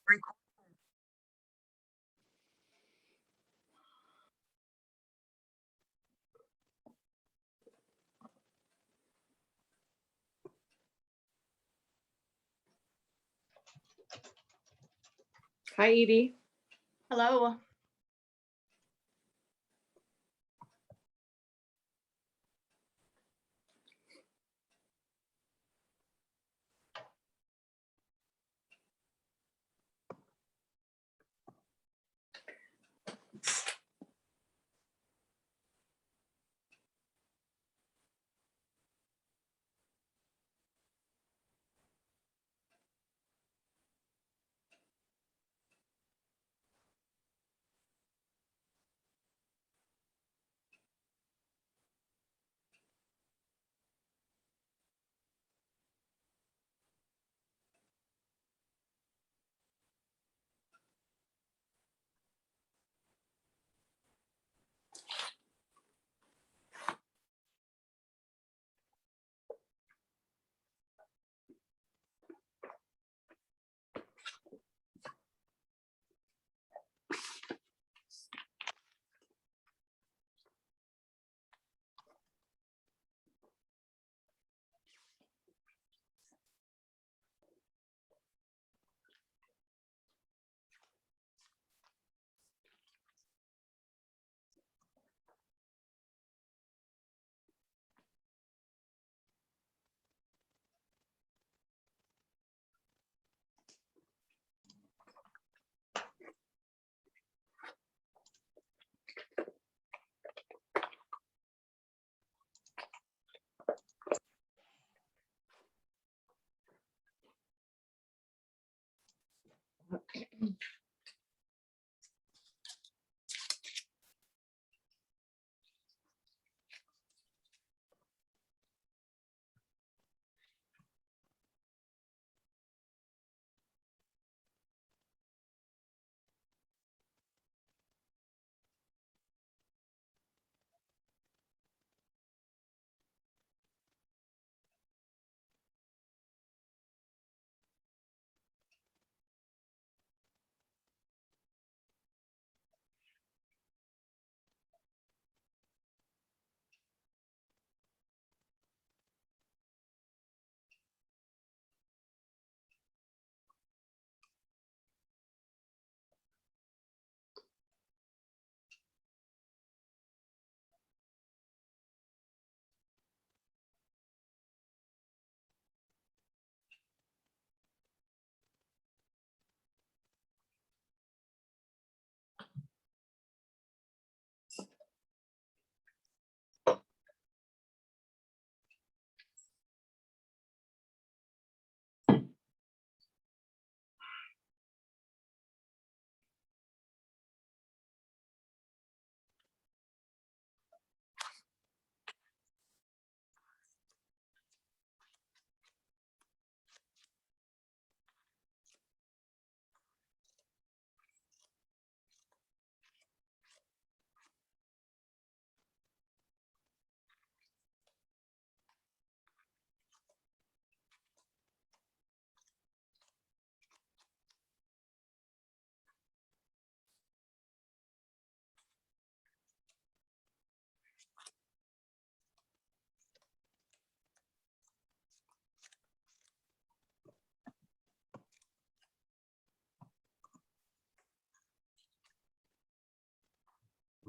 Hi, Edie. Hello.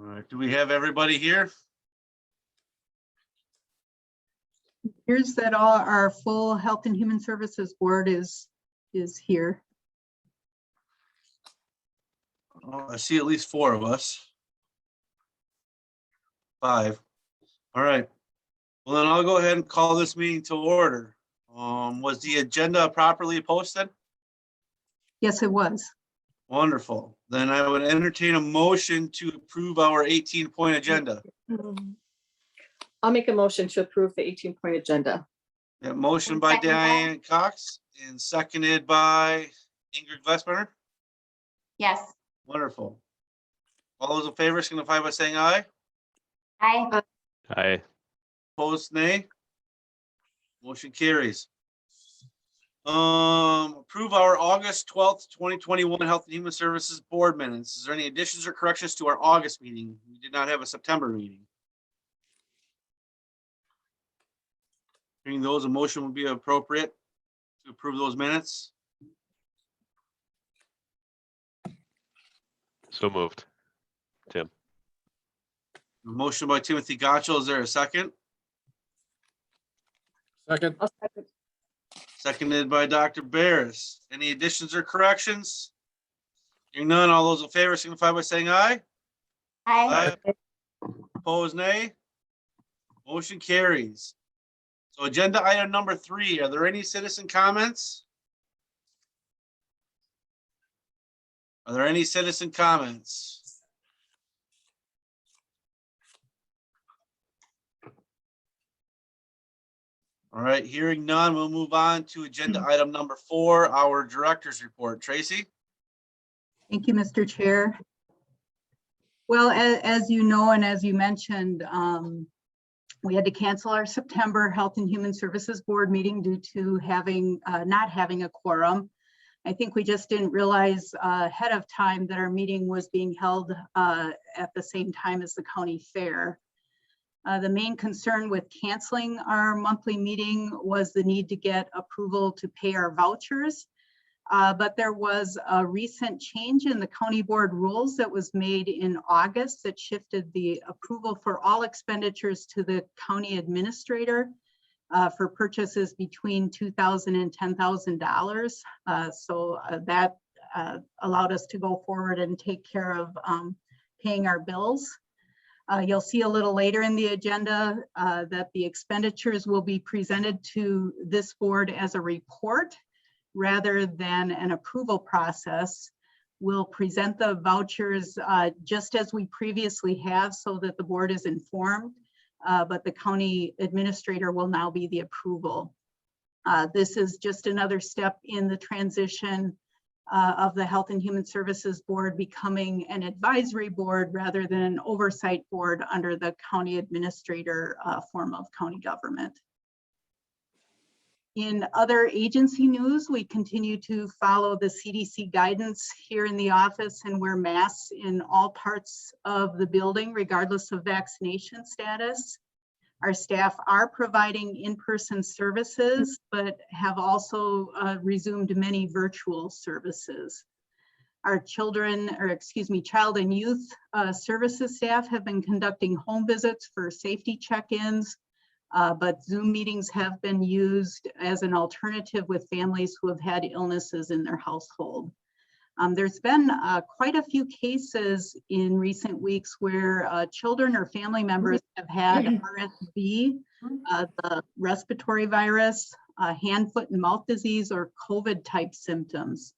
All right, do we have everybody here? Here's that all our full Health and Human Services Board is here. Oh, I see at least 4 of us. 5. All right. Well, then I'll go ahead and call this meeting to order. Was the agenda properly posted? Yes, it was. Wonderful. Then I would entertain a motion to approve our 18-point agenda. I'll make a motion to approve the 18-point agenda. Yeah, motion by Second that. Diane Cox and seconded by Ingrid Glassburner. Yes. Wonderful. All those in favor signify by saying aye. Hi. Aye. Opposed, nay. Motion carries. Approve our August 12th, 2021 Health and Human Services Board minutes. Is there any additions or corrections to our August meeting? We did not have a September meeting. Hearing those, a motion would be appropriate to approve those minutes. So moved. Tim. A motion by Timothy Gotchel. Is there a second? Second. I'll second. Seconded by Dr. Barris. Any additions or corrections? Hearing none, all those in favor signify by saying aye. Aye. Opposed, nay. Motion carries. So agenda item number 3, are there any citizen comments? Are there any citizen comments? All right, hearing none, we'll move on to agenda item number 4, our director's report. Tracy? Thank you, Mr. Chair. Well, as you know, and as you mentioned, we had to cancel our September Health and Human Services Board meeting due to not having a quorum. I think we just didn't realize ahead of time that our meeting was being held at the same time as the county fair. The main concern with canceling our monthly meeting was the need to get approval to pay our vouchers. But there was a recent change in the county board rules that was made in August that shifted the approval for all expenditures to the county administrator for purchases between $2,000 and $10,000. So that allowed us to go forward and take care of paying our bills. You'll see a little later in the agenda that the expenditures will be presented to this board as a report rather than an approval process. We'll present the vouchers just as we previously have so that the board is informed, but the county administrator will now be the approval. This is just another step in the transition of the Health and Human Services Board becoming an advisory board rather than an oversight board under the county administrator form of county government. In other agency news, we continue to follow the CDC guidance here in the office and wear masks in all parts of the building, regardless of vaccination status. Our staff are providing in-person services, but have also resumed many virtual services. Our child and youth services staff have been conducting home visits for safety check-ins, but Zoom meetings have been used as an alternative with families who have had illnesses in their household. There's been quite a few cases in recent weeks where children or family members have had RSV, the respiratory virus, hand, foot, and mouth disease, or COVID type symptoms.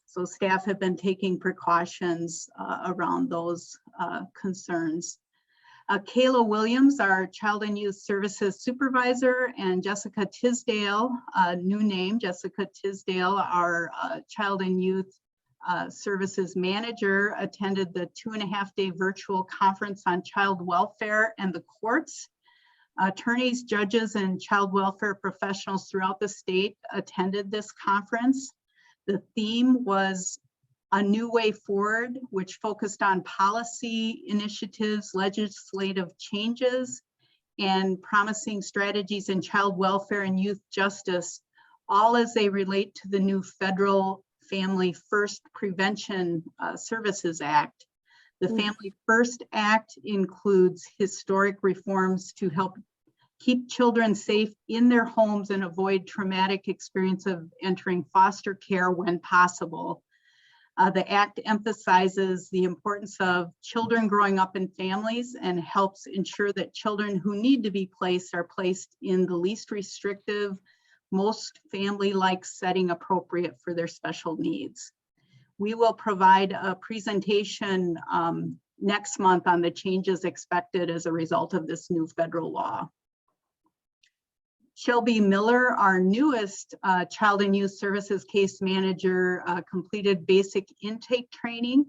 So staff have been taking precautions around those concerns. Kayla Williams, our Child and Youth Services Supervisor, and Jessica Tisdale, new name, Jessica Tisdale, our Child and Youth Services Manager, attended the 2.5-day virtual conference on child welfare and the courts. Attorneys, judges, and child welfare professionals throughout the state attended this conference. The theme was A New Way Forward, which focused on policy initiatives, legislative changes, and promising strategies in child welfare and youth justice, all as they relate to the new Federal Family First Prevention Services Act. The Family First Act includes historic reforms to help keep children safe in their homes and avoid traumatic experience of entering foster care when possible. The Act emphasizes the importance of children growing up in families and helps ensure that children who need to be placed are placed in the least restrictive, most family-like setting appropriate for their special needs. We will provide a presentation next month on the changes expected as a result of this new federal law. Shelby Miller, our newest Child and Youth Services Case Manager, completed basic intake training.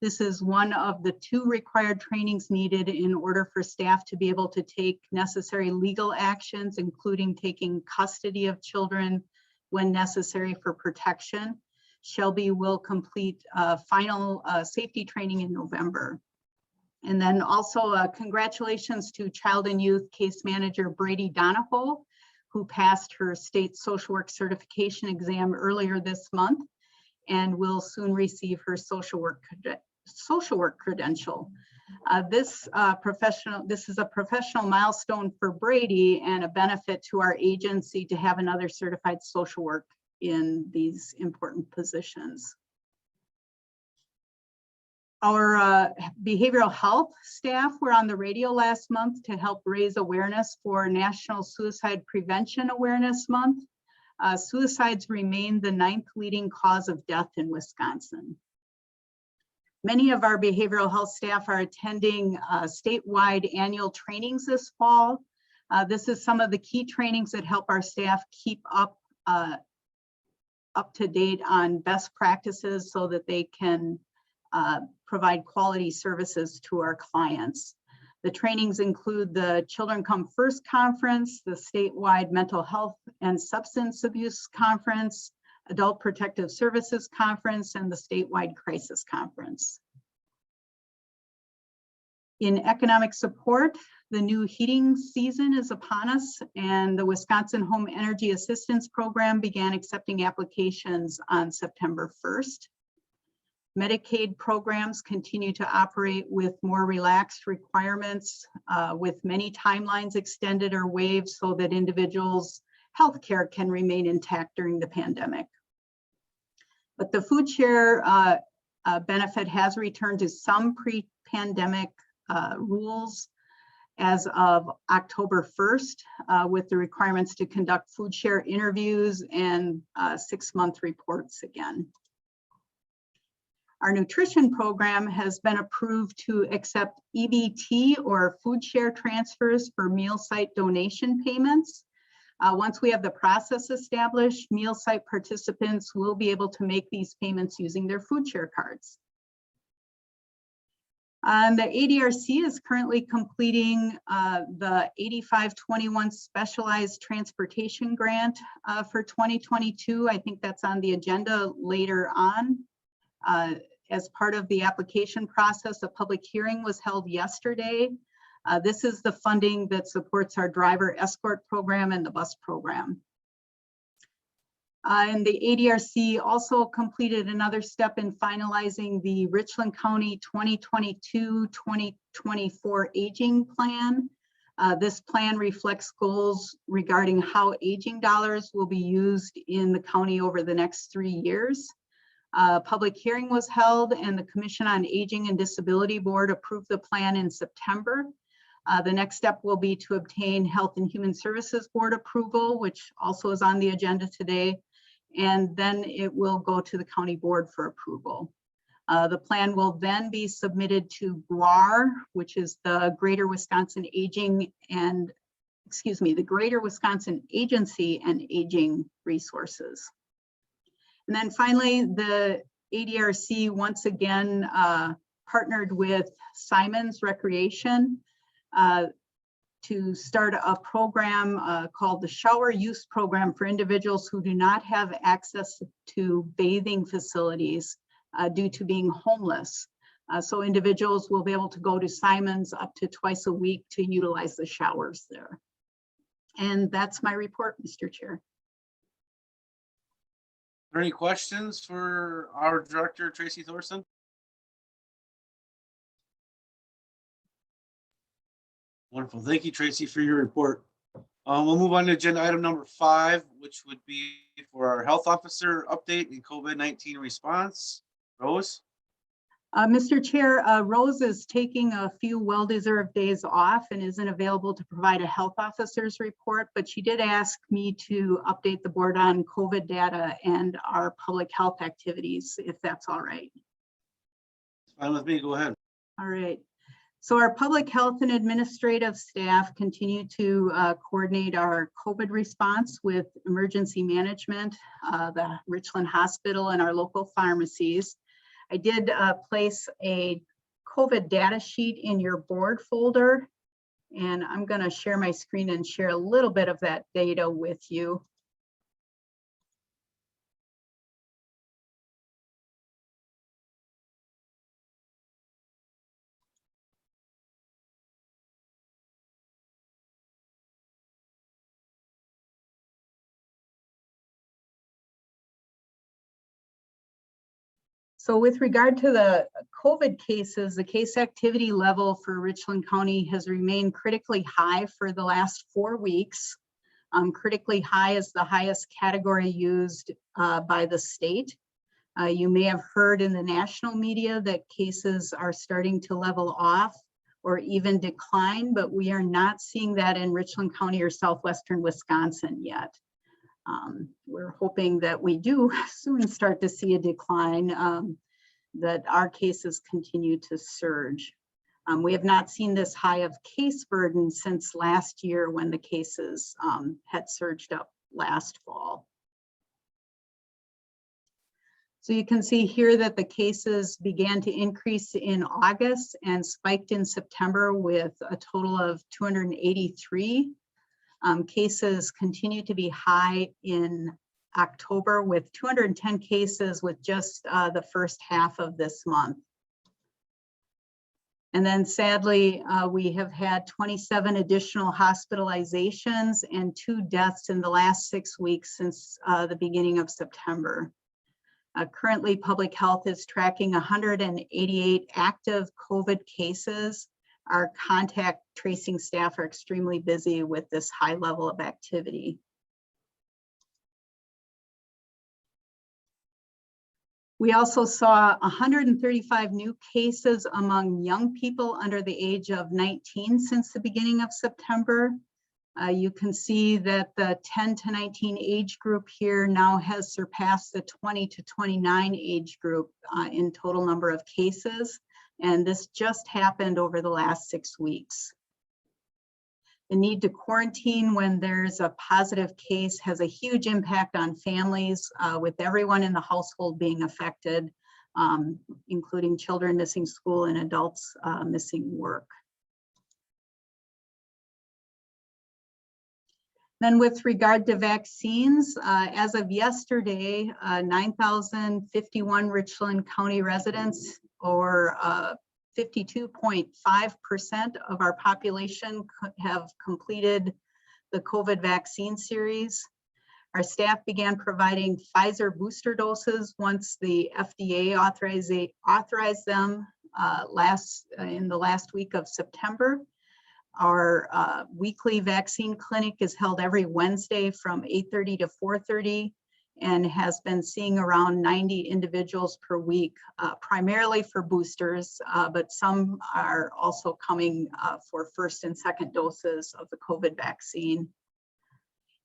This is one of the 2 required trainings needed in order for staff to be able to take necessary legal actions, including taking custody of children when necessary for protection. Shelby will complete final safety training in November. And then also congratulations to Child and Youth Case Manager Brady Donahoe, who passed her state social work certification exam earlier this month and will soon receive her social work credential. This is a professional milestone for Brady and a benefit to our agency to have another certified social work in these important positions. Our behavioral health staff were on the radio last month to help raise awareness for National Suicide Prevention Awareness Month. Suicides remain the 9th leading cause of death in Wisconsin. Many of our behavioral health staff are attending statewide annual trainings this fall. This is some of the key trainings that help our staff keep up to date on best practices so that they can provide quality services to our clients. The trainings include the Children Come First Conference, the statewide Mental Health and Substance Abuse Conference, Adult Protective Services Conference, and the statewide Crisis Conference. In economic support, the new heating season is upon us, and the Wisconsin Home Energy Assistance Program began accepting applications on September 1st. Medicaid programs continue to operate with more relaxed requirements, with many timelines extended or waived so that individuals' health care can remain intact during the pandemic. But the food share benefit has returned to some pre-pandemic rules as of October 1st, with the requirements to conduct food share interviews and 6-month reports again. Our nutrition program has been approved to accept EBT or food share transfers for meal site donation payments. Once we have the process established, meal site participants will be able to make these payments using their food share cards. The ADRC is currently completing the 8521 Specialized Transportation Grant for 2022. I think that's on the agenda later on. As part of the application process, a public hearing was held yesterday. This is the funding that supports our driver escort program and the bus program. And the ADRC also completed another step in finalizing the Richland County 2022-2024 aging plan. This plan reflects goals regarding how aging dollars will be used in the county over the next 3 years. Public hearing was held and the Commission on Aging and Disability Board approved the plan in September. The next step will be to obtain Health and Human Services Board approval, which also is on the agenda today, and then it will go to the county board for approval. The plan will then be submitted to GWAR, which is the Greater Wisconsin Aging and, the Greater Wisconsin Agency and Aging Resources. And then finally, the ADRC once again partnered with Simon's Recreation to start a program called the Shower Use Program for individuals who do not have access to bathing facilities due to being homeless. So individuals will be able to go to Simon's up to twice a week to utilize the showers there. And that's my report, Mr. Chair. Are there any questions for our director, Tracy Thorson? Wonderful. Thank you, Tracy, for your report. We'll move on to agenda item number 5, which would be for our health officer update in COVID-19 response. Rose? Mr. Chair, Rose is taking a few well-deserved days off and isn't available to provide a health officer's report, but she did ask me to update the board on COVID data and our public health activities, if that's all right. It's fine with me. Go ahead. All right. So our public health and administrative staff continue to coordinate our COVID response with emergency management, the Richland Hospital, and our local pharmacies. I did place a COVID data sheet in your board folder, and I'm going to share my screen and share a little bit of that data with you. So with regard to the COVID cases, the case activity level for Richland County has remained critically high for the last 4 weeks. Critically high is the highest category used by the state. You may have heard in the national media that cases are starting to level off or even decline, but we are not seeing that in Richland County or Southwestern Wisconsin yet. We're hoping that we do soon start to see a decline, that our cases continue to surge. We have not seen this high of case burden since last year when the cases had surged up last fall. So you can see here that the cases began to increase in August and spiked in September with a total of 283. Cases continue to be high in October with 210 cases with just the first half of this month. And then sadly, we have had 27 additional hospitalizations and 2 deaths in the last 6 weeks since the beginning of September. Currently, public health is tracking 188 active COVID cases. Our contact tracing staff are extremely busy with this high level of activity. We also saw 135 new cases among young people under the age of 19 since the beginning of September. You can see that the 10 to 19 age group here now has surpassed the 20 to 29 age group in total number of cases. And this just happened over the last 6 weeks. The need to quarantine when there's a positive case has a huge impact on families, with everyone in the household being affected, including children missing school and adults missing work. Then with regard to vaccines, as of yesterday, 9,051 Richland County residents, or 52.5% of our population have completed the COVID vaccine series. Our staff began providing Pfizer booster doses once the FDA authorized them in the last week of September. Our weekly vaccine clinic is held every Wednesday from 8:30 to 4:30 and has been seeing around 90 individuals per week, primarily for boosters, but some are also coming for first and second doses of the COVID vaccine.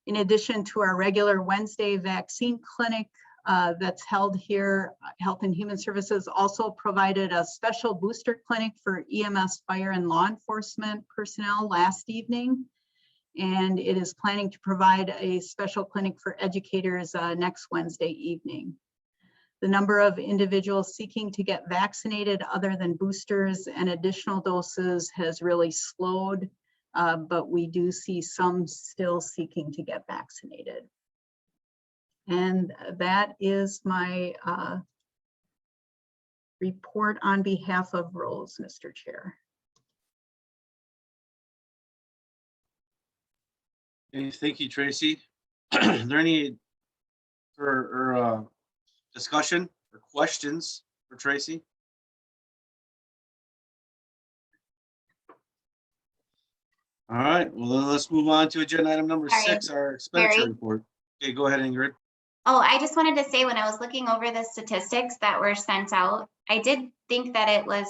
In addition to our regular Wednesday vaccine clinic that's held here, Health and Human Services also provided a special booster clinic for EMS, fire, and law enforcement personnel last evening. And it is planning to provide a special clinic for educators next Wednesday evening. The number of individuals seeking to get vaccinated other than boosters and additional doses has really slowed, but we do see some still seeking to get vaccinated. And that is my report on behalf of Rose, Mr. Chair. Okay, thank you, Tracy. Is there any discussion or questions for Tracy? All right, well, then let's move on to agenda item number Sorry, 6, our expenditure Barry. report. Okay, go ahead, Ingrid. Oh, I just wanted to say, when I was looking over the statistics that were sent out, I did think that it was,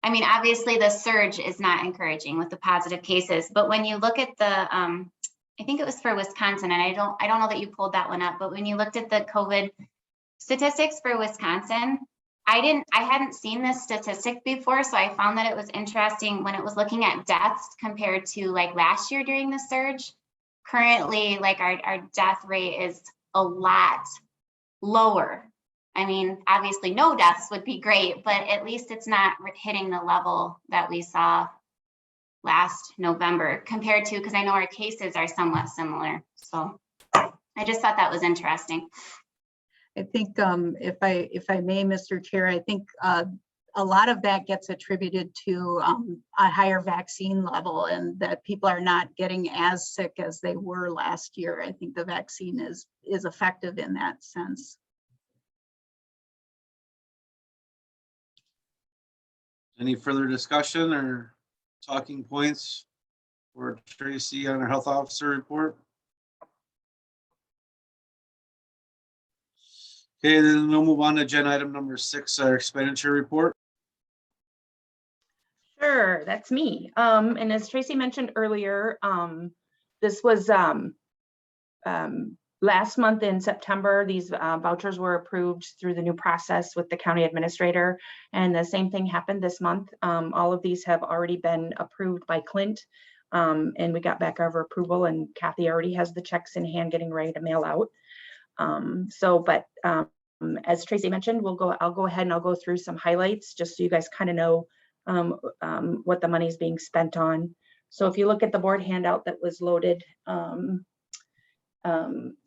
I mean, obviously the surge is not encouraging with the positive cases, but when you look at the, I think it was for Wisconsin, and I don't know that you pulled that one up, but when you looked at the COVID statistics for Wisconsin, I hadn't seen this statistic before, so I found that it was interesting when it was looking at deaths compared to like last year during the surge. Currently, like our death rate is a lot lower. I mean, obviously no deaths would be great, but at least it's not hitting the level that we saw last November compared to, because I know our cases are somewhat similar. So I just thought that was interesting. I think if I may, Mr. Chair, I think a lot of that gets attributed to a higher vaccine level and that people are not getting as sick as they were last year. I think the vaccine is effective in that sense. Any further discussion or talking points for Tracy on our health officer report? Okay, then we'll move on to agenda item number 6, our expenditure report. Sure, that's me. And as Tracy mentioned earlier, this was last month in September. These vouchers were approved through the new process with the county administrator, and the same thing happened this month. All of these have already been approved by Clint, and we got back our approval, and Kathy already has the checks in hand getting ready to mail out. As Tracy mentioned, I'll go ahead and I'll go through some highlights just so you guys kind of know what the money is being spent on. So if you look at the board handout that was loaded,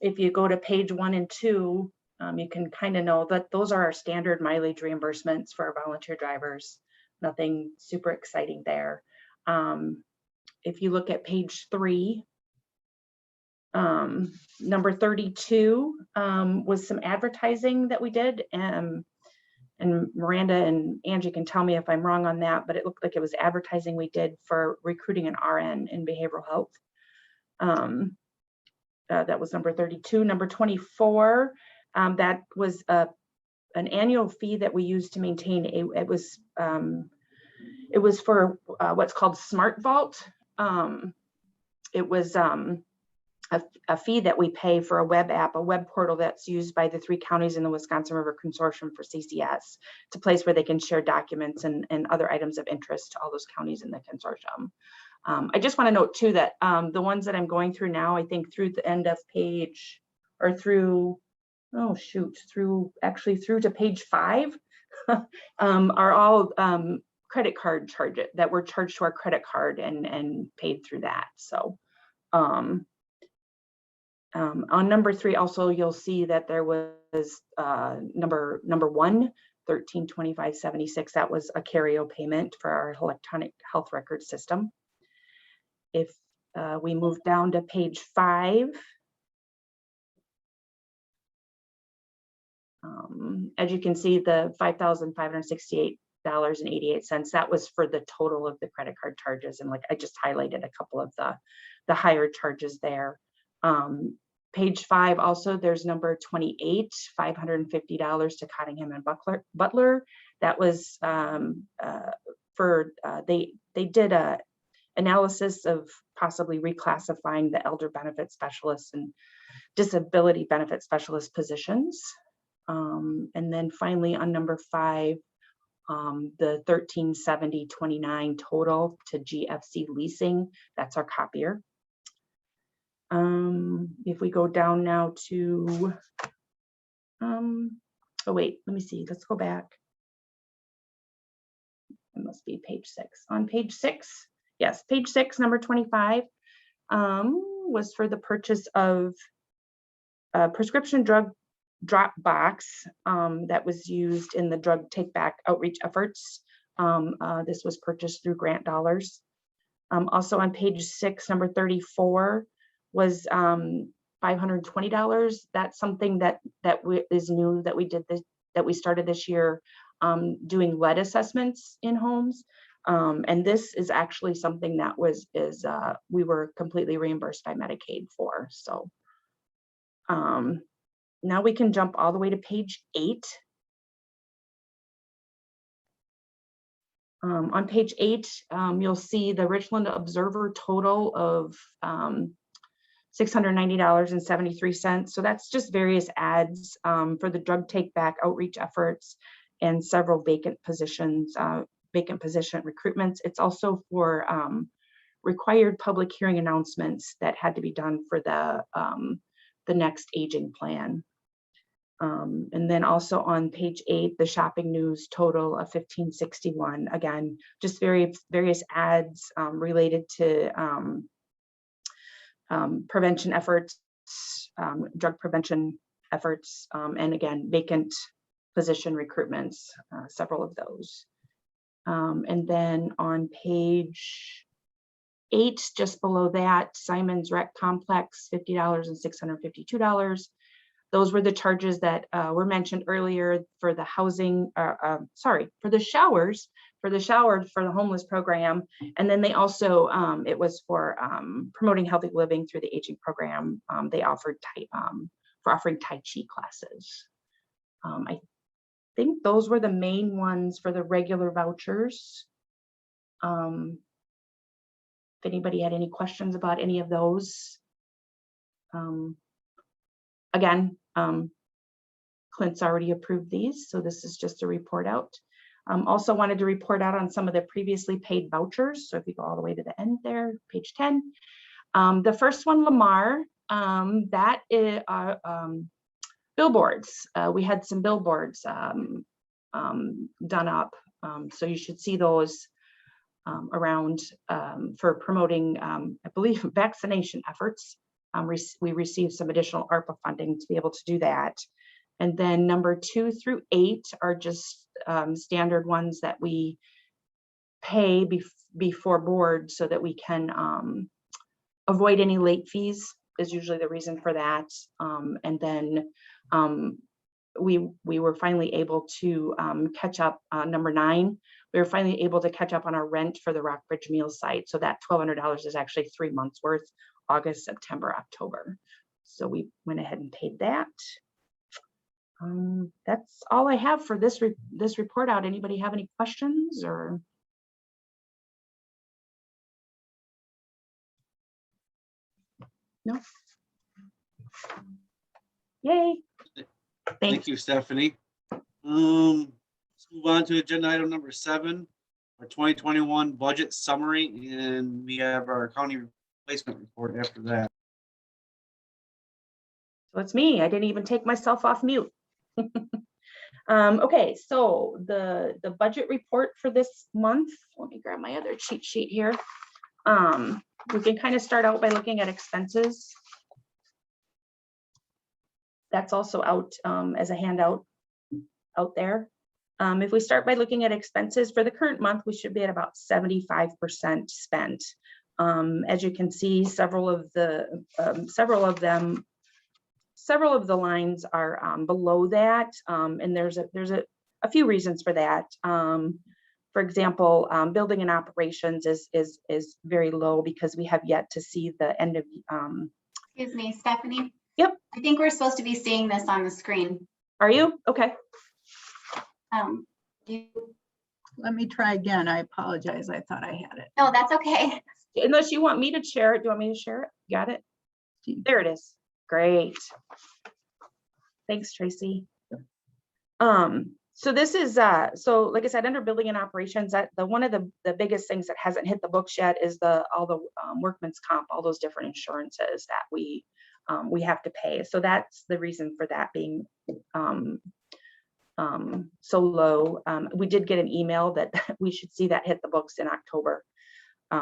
if you go to page 1 and 2, you can kind of know that those are our standard mileage reimbursements for our volunteer drivers. Nothing super exciting there. If you look at page 3, number 32 was some advertising that we did, and Miranda and Angie can tell me if I'm wrong on that, but it looked like it was advertising we did for recruiting an RN in behavioral health. That was number 32. Number 24, that was an annual fee that we used to maintain it was for what's called Smart Vault. It was a fee that we pay for a web app, a web portal that's used by the 3 counties in the Wisconsin River Consortium for CCS. It's a place where they can share documents and other items of interest to all those counties in the consortium. I just want to note too that the ones that I'm going through now, I think through the end of page, or through, through to page 5, are all credit card charges that were charged to our credit card and paid through that. So on number 3, also you'll see that there was number 1, 1325.76. That was a carry-o payment for our electronic health record system. If we move down to page 5, as you can see, the $5,568.88, that was for the total of the credit card charges, and like I just highlighted a couple of the higher charges there. Page 5 also, there's number 28, $550 to Cottingham and Butler. That was for they did a analysis of possibly reclassifying the elder benefit specialists and disability benefit specialist positions. And then finally on number 5, the $1,370.29 total to GFC Leasing, that's our copier. If we go down now to, oh wait, let me see, let's go back. It must be page 6. On page 6, yes, page 6, number 25, was for the purchase of a prescription drug drop box that was used in the drug take back outreach efforts. This was purchased through grant dollars. Also on page 6, number 34 was $520. That's something that is new that we did this, that we started this year, doing lead assessments in homes. And this is actually something that we were completely reimbursed by Medicaid for. So now we can jump all the way to page 8. On page 8, you'll see the Richland Observer total of $690.73. So that's just various ads for the drug take back outreach efforts and several vacant position recruitments. It's also for required public hearing announcements that had to be done for the next aging plan. And then also on page 8, the shopping news total of $1561. Again, just various ads related to prevention efforts, drug prevention efforts, and again, vacant position recruitments, several of those. And then on page 8, just below that, Simon's Rec Complex, $50 and $652. Those were the charges that were mentioned earlier for the housing, for the showers, for the homeless program. And then they also, it was for promoting healthy living through the aging program. They offered offering Tai Chi classes. I think those were the main ones for the regular vouchers. If anybody had any questions about any of those. Again, Clint's already approved these, so this is just a report out. Also wanted to report out on some of the previously paid vouchers. So if you go all the way to the end there, page 10. The first one, Lamar, that is billboards. We had some billboards done up. So you should see those around for promoting, I believe, vaccination efforts. We received some additional ARPA funding to be able to do that. And then number 2 through 8 are just standard ones that we pay before board so that we can avoid any late fees is usually the reason for that. And then we were finally able to catch up. Number 9, we were finally able to catch up on our rent for the Rockbridge Meal site. So that $1,200 is actually 3 months worth. August, September, October. So we went ahead and paid that. That's all I have for this report out. Anybody have any questions or? No? Yay. Thank Thanks. you, Stephanie. Let's move on to agenda item number 7, our 2021 budget summary, and we have our county replacement report after that. So it's me. I didn't even take myself off mute. Okay, so the budget report for this month, let me grab my other cheat sheet here. We can kind of start out by looking at expenses. That's also out as a handout out there. If we start by looking at expenses for the current month, we should be at about 75% spent. As you can see, several of the lines are below that, and there's a few reasons for that. For example, building and operations is very low because we have yet to see the end of. Excuse me, Stephanie. Yep. I think we're supposed to be seeing this on the screen. Are you okay? Let me try again. I apologize. I thought I had it. No, that's okay. Unless you want me to share it. Do you want me to share it? Got it? There it is. Great. Thanks, Tracy. So this is so like I said, under building and operations, that one of the biggest things that hasn't hit the books yet is all the workman's comp, all those different insurances that we have to pay. So that's the reason for that being so low. We did get an email that we should see that hit the books in October.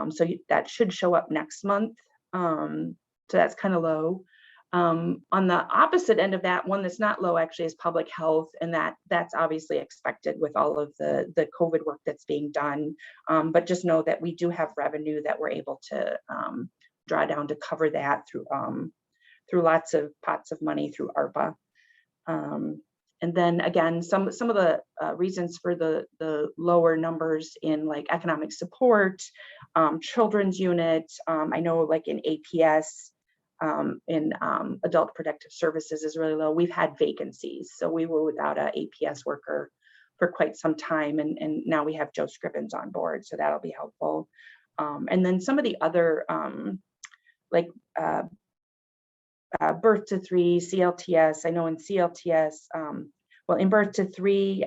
So that should show up next month. So that's kind of low. On the opposite end of that, one that's not low actually is public health, and that's obviously expected with all of the COVID work that's being done. But just know that we do have revenue that we're able to draw down to cover that through lots of pots of money through ARPA. And then again, some of the reasons for the lower numbers in like economic support, children's unit, I know like in APS, in adult protective services is really low. We've had vacancies, so we were without a APS worker for quite some time, and now we have Joe Scribbins on board, so that'll be helpful. And then some of the other like birth to 3, CLTS. I know in CLTS, well, in birth to 3,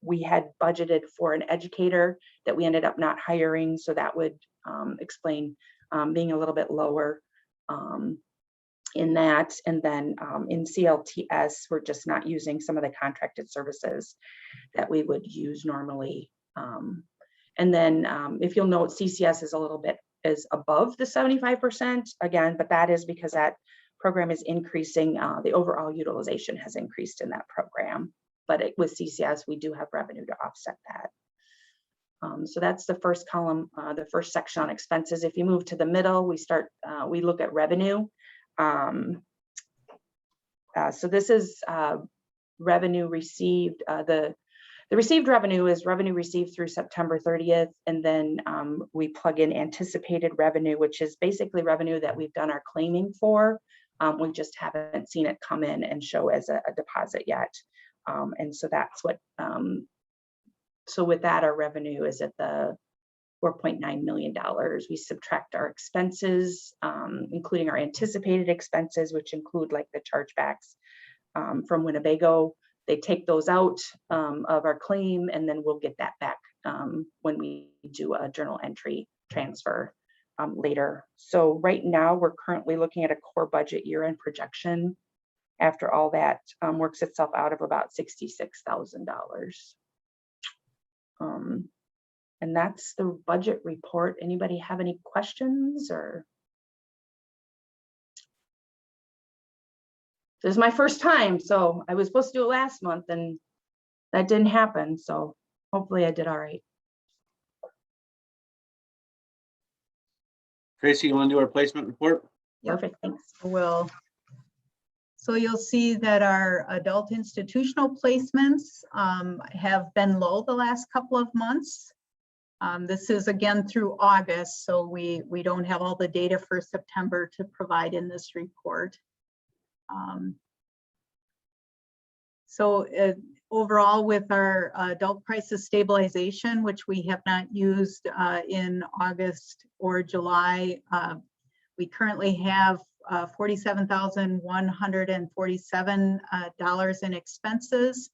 we had budgeted for an educator that we ended up not hiring, so that would explain being a little bit lower. in that. And then in CLTS, we're just not using some of the contracted services that we would use normally. And then if you'll note, CCS is a little bit above the 75% again, but that is because that program is increasing. The overall utilization has increased in that program, but with CCS, we do have revenue to offset that. So that's the first column, the first section on expenses. If you move to the middle, we look at revenue. So this is revenue received. The received revenue is revenue received through September 30th. And then we plug in anticipated revenue, which is basically revenue that we've done our claiming for. We just haven't seen it come in and show as a deposit yet. And so that's what, so with that, our revenue is at the $4.9 million. We subtract our expenses, including our anticipated expenses, which include like the chargebacks from Winnebago. They take those out of our claim, and then we'll get that back when we do a journal entry transfer later. So right now, we're currently looking at a core budget year-end projection after all that works itself out of about $66,000. And that's the budget report. Anybody have any questions or? This is my first time, so I was supposed to do it last month and that didn't happen. So hopefully I did all right. Tracy, you want to do our placement report? Perfect, thanks. Will. So you'll see that our adult institutional placements have been low the last couple of months. This is again through August, so we don't have all the data for September to provide in this report. Overall, with our adult crisis stabilization, which we have not used in August or July, we currently have $47,147 in expenses.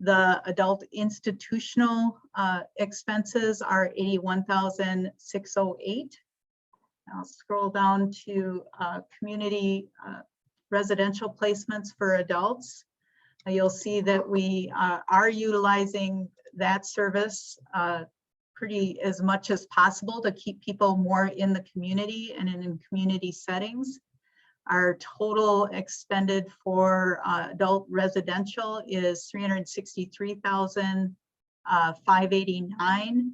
The adult institutional expenses are $81,608. I'll scroll down to community residential placements for adults. You'll see that we are utilizing that service pretty as much as possible to keep people more in the community and in community settings. Our total expended for adult residential is $363,589.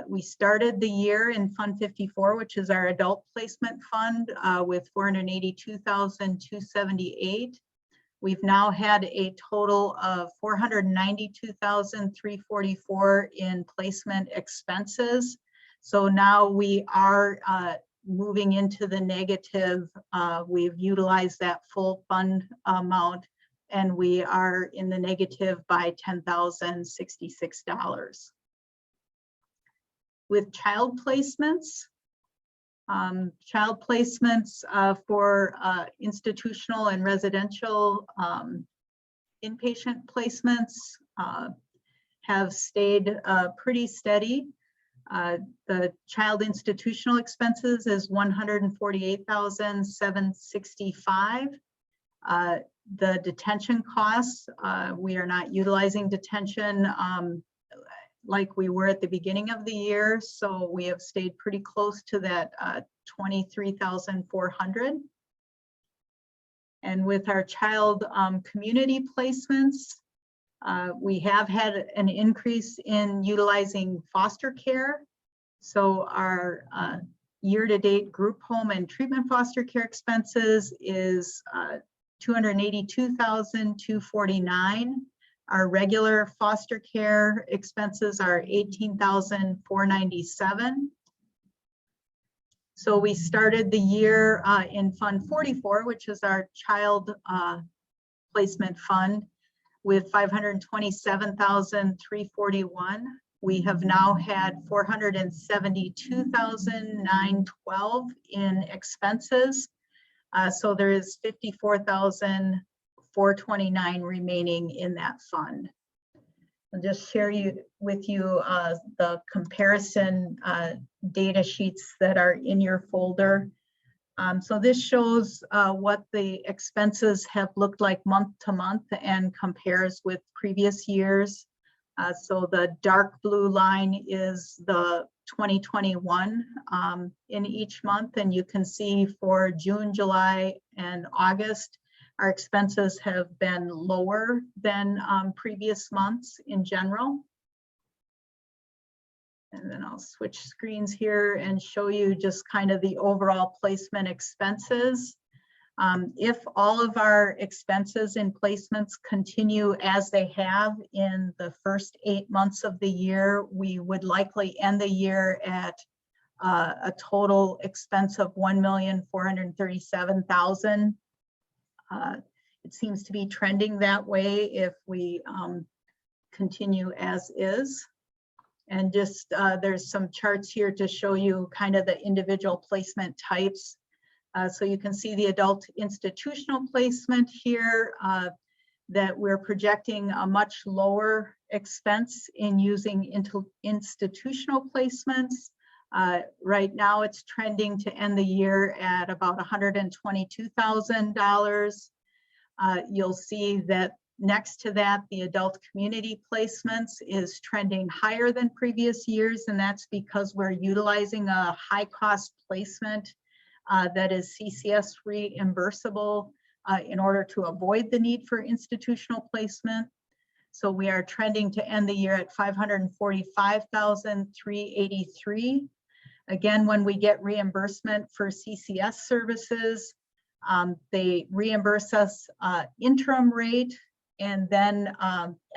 We started the year in Fund 54, which is our adult placement fund, with $482,278. We've now had a total of $492,344 in placement expenses. So now we are moving into the negative. We've utilized that full fund amount, and we are in the negative by $10,066. With child placements, for institutional and residential inpatient placements have stayed pretty steady. The child institutional expenses is $148,765. The detention costs, we are not utilizing detention like we were at the beginning of the year, so we have stayed pretty close to that 23,400. And with our child community placements, we have had an increase in utilizing foster care. So our year-to-date group home and treatment foster care expenses is $282,249. Our regular foster care expenses are $18,497. So we started the year in Fund 44, which is our child placement fund, with $527,341. We have now had $472,912 in expenses. So there is $54,429 remaining in that fund. I'll just share with you the comparison data sheets that are in your folder. So this shows what the expenses have looked like month to month and compares with previous years. So the dark blue line is the 2021 in each month, and you can see for June, July, and August, our expenses have been lower than previous months in general. And then I'll switch screens here and show you just kind of the overall placement expenses. If all of our expenses and placements continue as they have in the first 8 months of the year, we would likely end the year at a total expense of $1,437,000. It seems to be trending that way if we continue as is. And just there's some charts here to show you kind of the individual placement types. So you can see the adult institutional placement here, that we're projecting a much lower expense in using institutional placements. Right now it's trending to end the year at about $122,000. You'll see that next to that, the adult community placements is trending higher than previous years, and that's because we're utilizing a high cost placement that is CCS reimbursable in order to avoid the need for institutional placement. So we are trending to end the year at $545,383. Again, when we get reimbursement for CCS services, they reimburse us interim rate, and then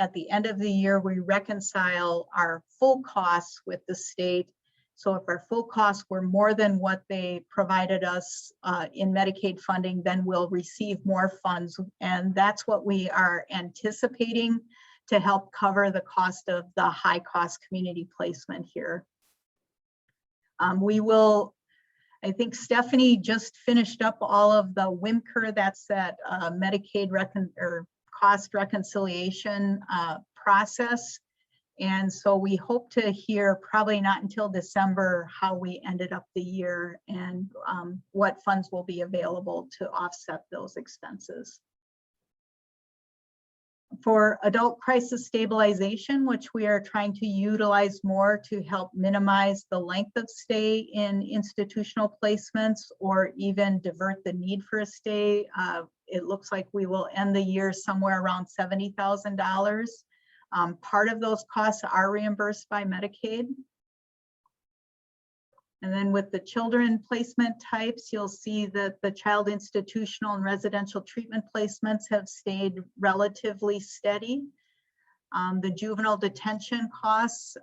at the end of the year, we reconcile our full costs with the state. So if our full costs were more than what they provided us in Medicaid funding, then we'll receive more funds. And that's what we are anticipating to help cover the cost of the high cost community placement here. We will, I think Stephanie just finished up all of the WMCR, that's that Medicaid cost reconciliation process. And so we hope to hear, probably not until December, how we ended up the year and what funds will be available to offset those expenses. For adult crisis stabilization, which we are trying to utilize more to help minimize the length of stay in institutional placements or even divert the need for a stay, it looks like we will end the year somewhere around $70,000. Part of those costs are reimbursed by Medicaid. And then with the children placement types, you'll see that the child institutional and residential treatment placements have stayed relatively steady. The juvenile detention costs,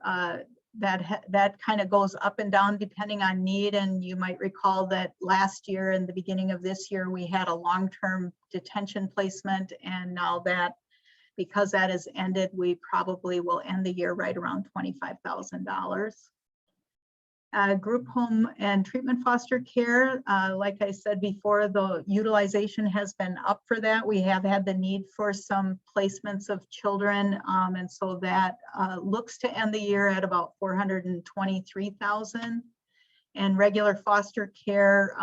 that kind of goes up and down depending on need. And you might recall that last year and the beginning of this year, we had a long-term detention placement. And now that, because that has ended, we probably will end the year right around $25,000. Group home and treatment foster care, like I said before, the utilization has been up for that. We have had the need for some placements of children, and so that looks to end the year at about $423,000. And regular foster care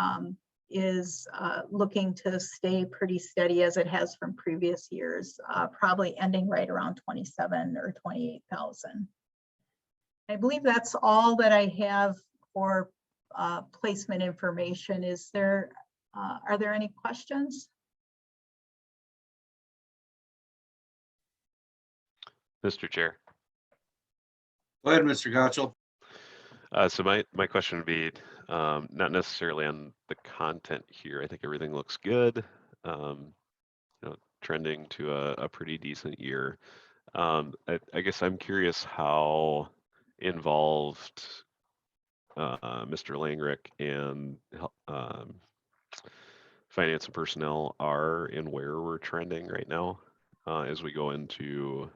is looking to stay pretty steady as it has from previous years, probably ending right around $27,000 or $28,000. I believe that's all that I have for placement information. Is there, are there any questions? Mr. Chair. Go ahead, Mr. Gotchel. So my question would be not necessarily on the content here. I think everything looks good. Trending to a pretty decent year. I guess I'm curious how involved Mr. Langrick and finance and personnel are in where we're trending right now as we go into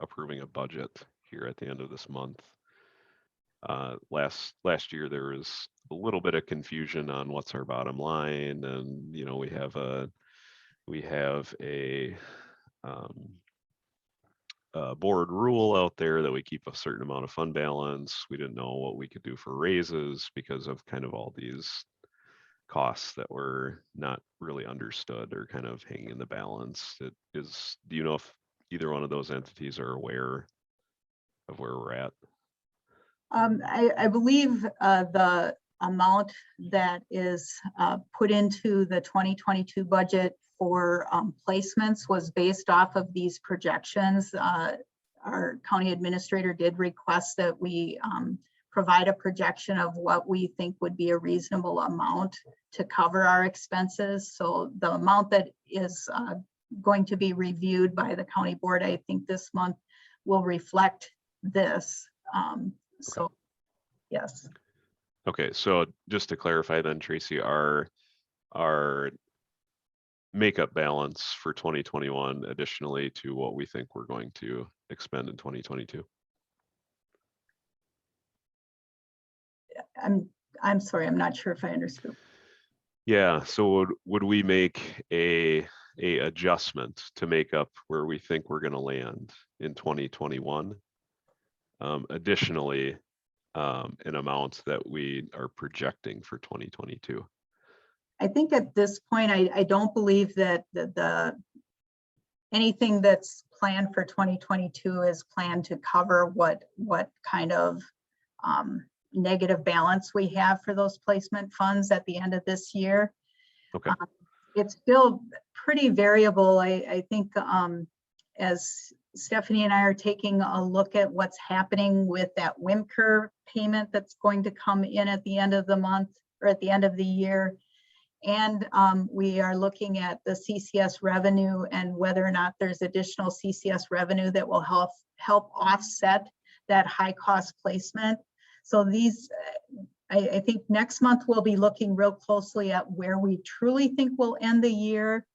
approving a budget here at the end of this month. Last year there was a little bit of confusion on what's our bottom line, and we have a board rule out there that we keep a certain amount of fund balance. We didn't know what we could do for raises because of kind of all these costs that were not really understood or kind of hanging in the balance. Do you know if either one of those entities are aware of where we're at? I believe the amount that is put into the 2022 budget for placements was based off of these projections. Our county administrator did request that we provide a projection of what we think would be a reasonable amount to cover our expenses. So the amount that is going to be reviewed by the county board, I think this month, will reflect this. So, yes. Okay, so just to clarify then, Tracy, our makeup balance for 2021 additionally to what we think we're going to expend in 2022. I'm sorry, I'm not sure if I understood. Yeah, so would we make a adjustment to make up where we think we're going to land in 2021? Additionally, an amount that we are projecting for 2022. I think at this point, I don't believe that anything that's planned for 2022 is planned to cover what kind of negative balance we have for those placement funds at the end of this year. Okay. It's still pretty variable. I think as Stephanie and I are taking a look at what's happening with that WIMCR payment that's going to come in at the end of the month or at the end of the year. And we are looking at the CCS revenue and whether or not there's additional CCS revenue that will help offset that high cost placement. So these, I think next month we'll be looking real closely at where we truly think we'll end the year.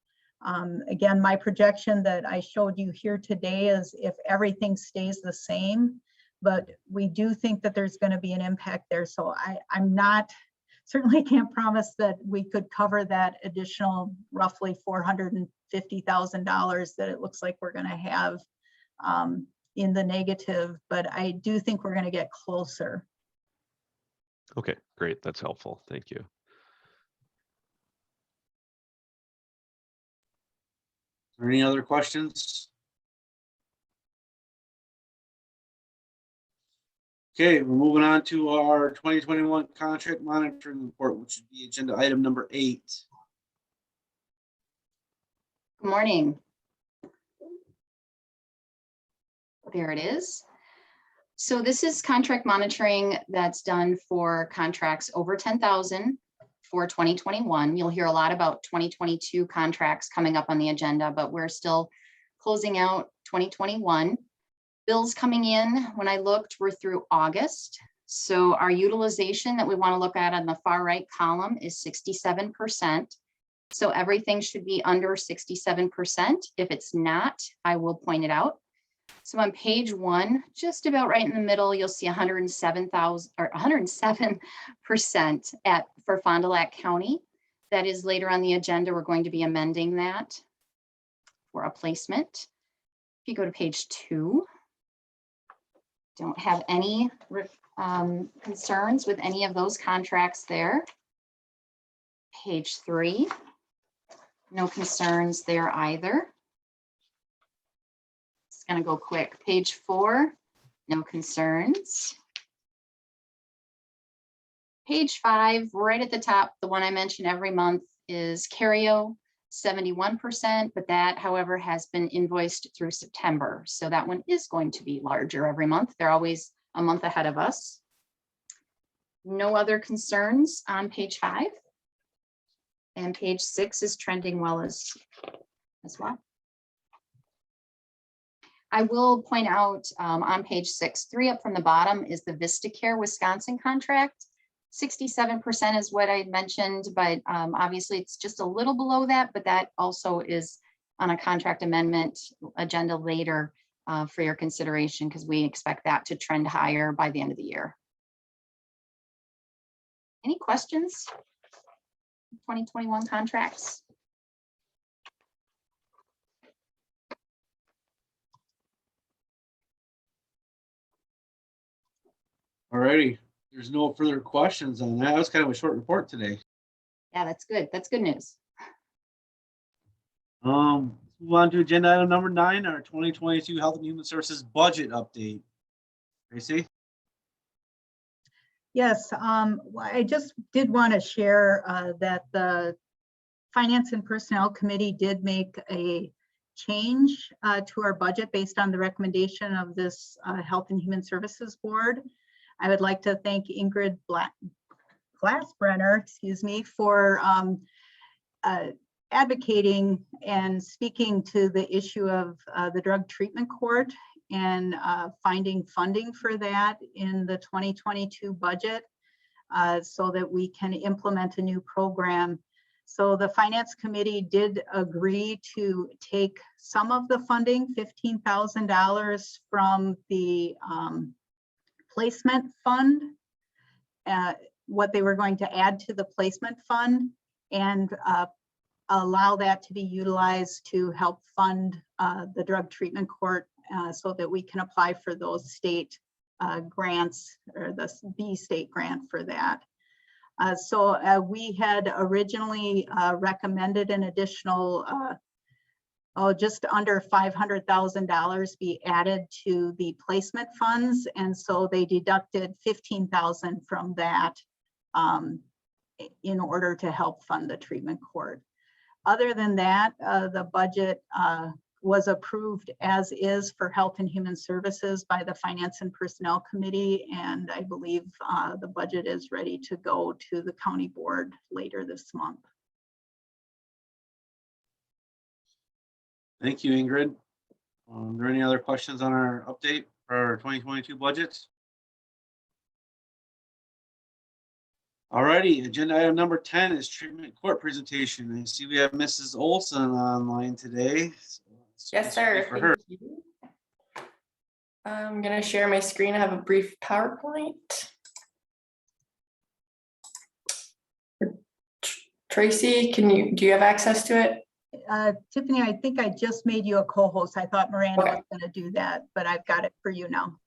Again, my projection that I showed you here today is if everything stays the same, but we do think that there's going to be an impact there. So I'm not, certainly can't promise that we could cover that additional roughly $450,000 that it looks like we're going to have in the negative, but I do think we're going to get closer. Okay, great. That's helpful. Thank you. Are there any other questions? Okay, we're moving on to our 2021 contract monitoring report, which would be agenda item number 8. Good morning. There it is. So this is contract monitoring that's done for contracts over 10,000 for 2021. You'll hear a lot about 2022 contracts coming up on the agenda, but we're still closing out 2021. Bills coming in, when I looked, were through August. So our utilization that we want to look at on the far right column is 67%. So everything should be under 67%. If it's not, I will point it out. So on page 1, just about right in the middle, you'll see 107% for Fond du Lac County. That is later on the agenda. We're going to be amending that for a placement. If you go to page 2, don't have any concerns with any of those contracts there. Page 3, no concerns there either. It's going to go quick. Page 4, no concerns. Page 5, right at the top, the one I mention every month is Cario, 71%, but that, however, has been invoiced through September. So that one is going to be larger every month. They're always a month ahead of us. No other concerns on page 5. And page 6 is trending well as well. I will point out on page 6, 3 up from the bottom is the Vista Care Wisconsin contract. 67% is what I mentioned, but obviously it's just a little below that, but that also is on a contract amendment agenda later for your consideration, because we expect that to trend higher by the end of the year. Any questions? 2021 contracts? All righty. There's no further questions on that. That was kind of a short report today. Yeah, that's good. That's good news. Let's move on to agenda item number 9, our 2022 Health and Human Services budget update. Tracy? Yes, I just did want to share that the Finance and Personnel Committee did make a change to our budget based on the recommendation of this Health and Human Services Board. I would like to thank Ingrid Glassbrenner, excuse me, for advocating and speaking to the issue of the drug treatment court and finding funding for that in the 2022 budget so that we can implement a new program. So the Finance Committee did agree to take some of the funding, $15,000 from the placement fund, what they were going to add to the placement fund, and allow that to be utilized to help fund the drug treatment court so that we can apply for those state grants, or the B state grant for that. So we had originally recommended an additional just under $500,000 be added to the placement funds, and so they deducted $15,000 from that in order to help fund the treatment court. Other than that, the budget was approved as is for Health and Human Services by the Finance and Personnel Committee, and I believe the budget is ready to go to the county board later this month. Thank you, Ingrid. Are there any other questions on our update for our 2022 budgets? Alrighty, agenda item number 10 is treatment court presentation. I see we have Mrs. Olson online today. Yes, sir. For her. Thank you. I'm going to share my screen. I have a brief PowerPoint. Tracy, do you have access to it? Tiffany, I think I just made you a co-host. I thought Miranda Okay. was going to do that, but I've got it for you now.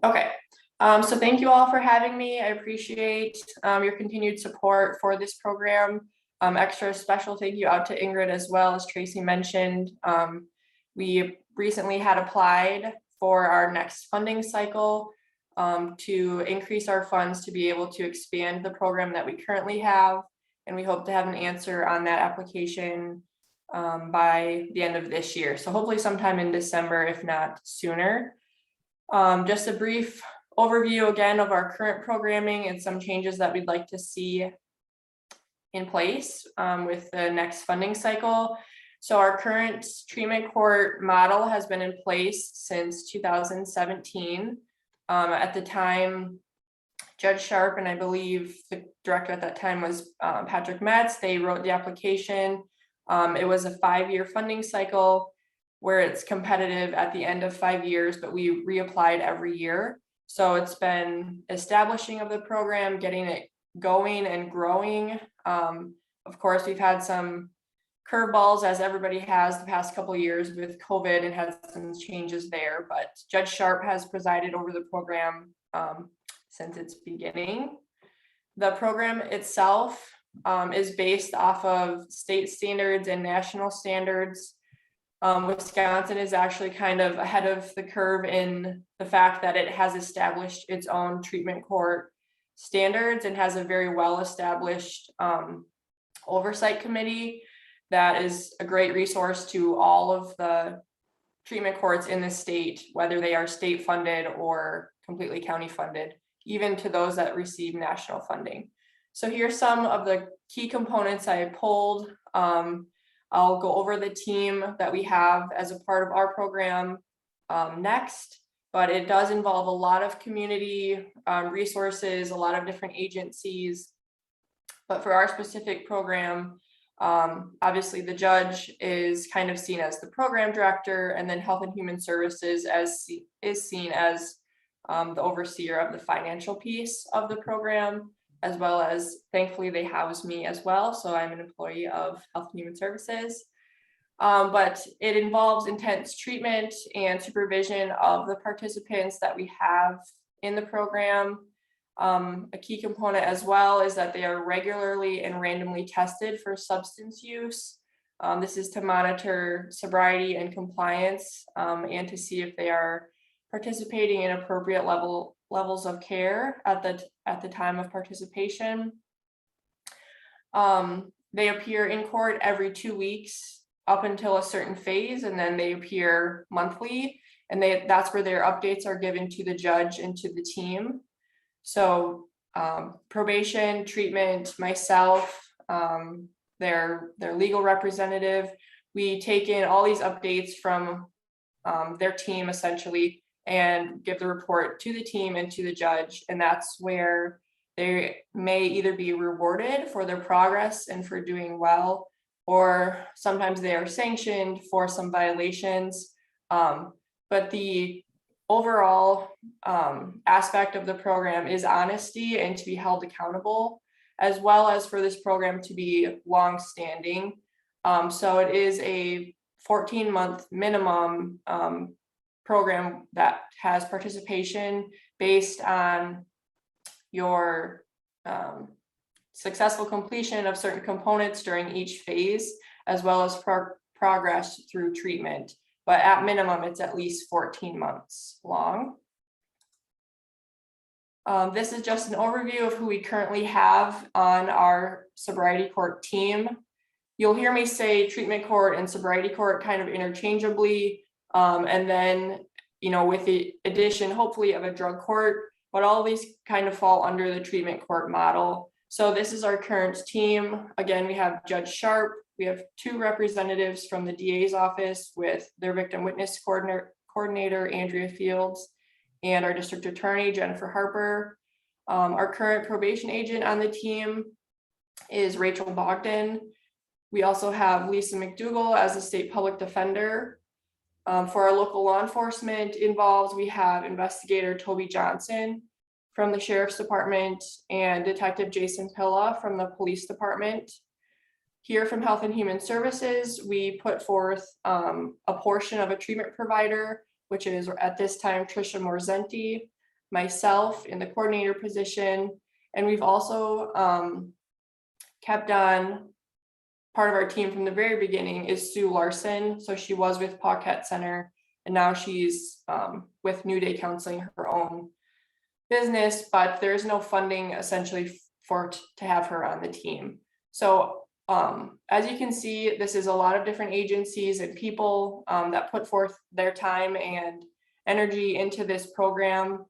Okay. So thank you all for having me. I appreciate your continued support for this program. Extra special thank you out to Ingrid as well, as Tracy mentioned. We recently had applied for our next funding cycle to increase our funds to be able to expand the program that we currently have. And we hope to have an answer on that application by the end of this year. So hopefully sometime in December, if not sooner. Just a brief overview again of our current programming and some changes that we'd like to see in place with the next funding cycle. So our current treatment court model has been in place since 2017. At the time, Judge Sharp and I believe the director at that time was Patrick Metz, they wrote the application. It was a 5-year funding cycle where it's competitive at the end of 5 years, but we reapplied every year. So it's been establishing of the program, getting it going and growing. Of course, we've had some curveballs, as everybody has the past couple of years with COVID, and had some changes there, but Judge Sharp has presided over the program since its beginning. The program itself is based off of state standards and national standards. Wisconsin is actually kind of ahead of the curve in the fact that it has established its own treatment court standards and has a very well-established oversight committee that is a great resource to all of the treatment courts in the state, whether they are state funded or completely county funded, even to those that receive national funding. So here's some of the key components I pulled. I'll go over the team that we have as a part of our program next, but it does involve a lot of community resources, a lot of different agencies. But for our specific program, obviously the judge is kind of seen as the program director, and then Health and Human Services is seen as the overseer of the financial piece of the program, as well as, thankfully, they house me as well. So I'm an employee of Health and Human Services. But it involves intense treatment and supervision of the participants that we have in the program. A key component as well is that they are regularly and randomly tested for substance use. This is to monitor sobriety and compliance, and to see if they are participating in appropriate levels of care at the time of participation. They appear in court every 2 weeks up until a certain phase, and then they appear monthly, and that's where their updates are given to the judge and to the team. So probation, treatment, myself, their legal representative, we take in all these updates from their team essentially and give the report to the team and to the judge, and that's where they may either be rewarded for their progress and for doing well, or sometimes they are sanctioned for some violations. But the overall aspect of the program is honesty and to be held accountable, as well as for this program to be long-standing. So it is a 14-month minimum program that has participation based on your successful completion of certain components during each phase, as well as progress through treatment. But at minimum, it's at least 14 months long. This is just an overview of who we currently have on our sobriety court team. You'll hear me say treatment court and sobriety court kind of interchangeably, and then, with the addition, hopefully, of a drug court, but all of these kind of fall under the treatment court model. So this is our current team. Again, we have Judge Sharp. We have 2 representatives from the DA's office with their victim witness coordinator, Andrea Fields, and our district attorney, Jennifer Harper. Our current probation agent on the team is Rachel Bogdan. We also have Lisa McDougall as the state public defender. For our local law enforcement involved, we have investigator Toby Johnson from the Sheriff's Department and Detective Jason Pilla from the Police Department. Here from Health and Human Services, we put forth a portion of a treatment provider, which is at this time Trisha Morzenti, myself in the coordinator position, and we've also kept on. Part of our team from the very beginning is Sue Larson. So she was with Paquette Center, and now she's with New Day Counseling, her own business, but there's no funding essentially to have her on the team. So as you can see, this is a lot of different agencies and people that put forth their time and energy into this program.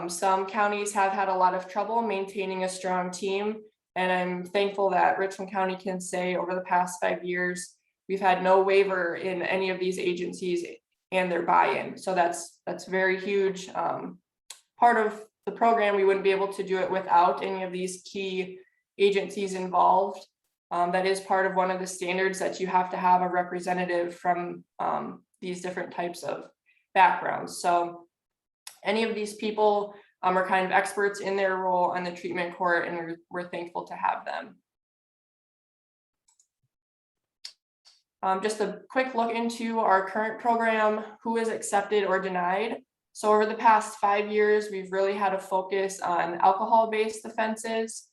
Some counties have had a lot of trouble maintaining a strong team. And I'm thankful that Richland County can say over the past 5 years, we've had no waiver in any of these agencies and their buy-in. So that's very huge part of the program. We wouldn't be able to do it without any of these key agencies involved. That is part of one of the standards, that you have to have a representative from these different types of backgrounds. So any of these people are kind of experts in their role on the treatment court, and we're thankful to have them. Just a quick look into our current program, who is accepted or denied. So over the past 5 years, we've really had a focus on alcohol-based offenses,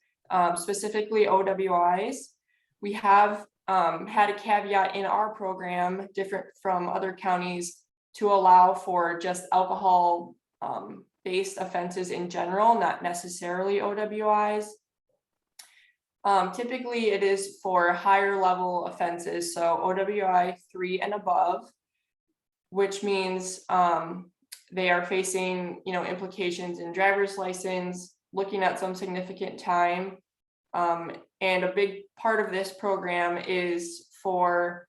specifically OWIs. We have had a caveat in our program, different from other counties, to allow for just alcohol based offenses in general, not necessarily OWIs. Typically it is for higher level offenses, so OWI 3 and above, which means they are facing, implications in driver's license, looking at some significant time. And a big part of this program is for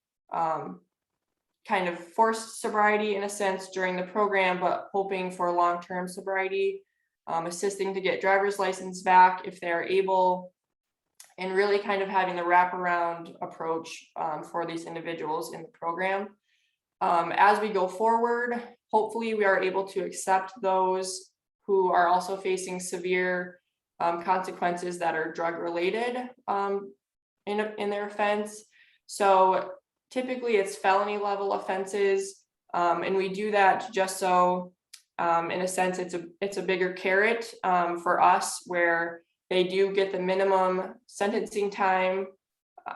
kind of forced sobriety in a sense during the program, but hoping for long-term sobriety, assisting to get driver's license back if they're able, and really kind of having the wraparound approach for these individuals in the program. As we go forward, hopefully we are able to accept those who are also facing severe consequences that are drug related in their offense. So typically it's felony level offenses. And we do that just so, in a sense, it's a bigger carrot for us, where they do get the minimum sentencing time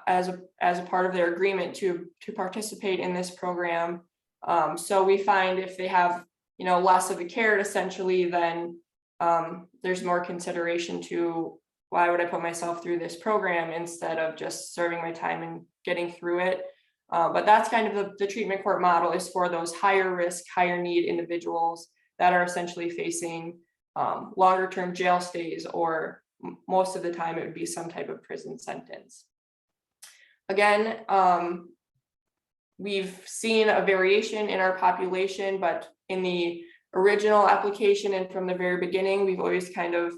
as a part of their agreement to participate in this program. So we find if they have, less of a carrot essentially, then there's more consideration to, why would I put myself through this program instead of just serving my time and getting through it. But that's kind of the treatment court model, is for those higher risk, higher need individuals that are essentially facing longer term jail stays, or most of the time it would be some type of prison sentence. Again, we've seen a variation in our population, but in the original application and from the very beginning, we've always kind of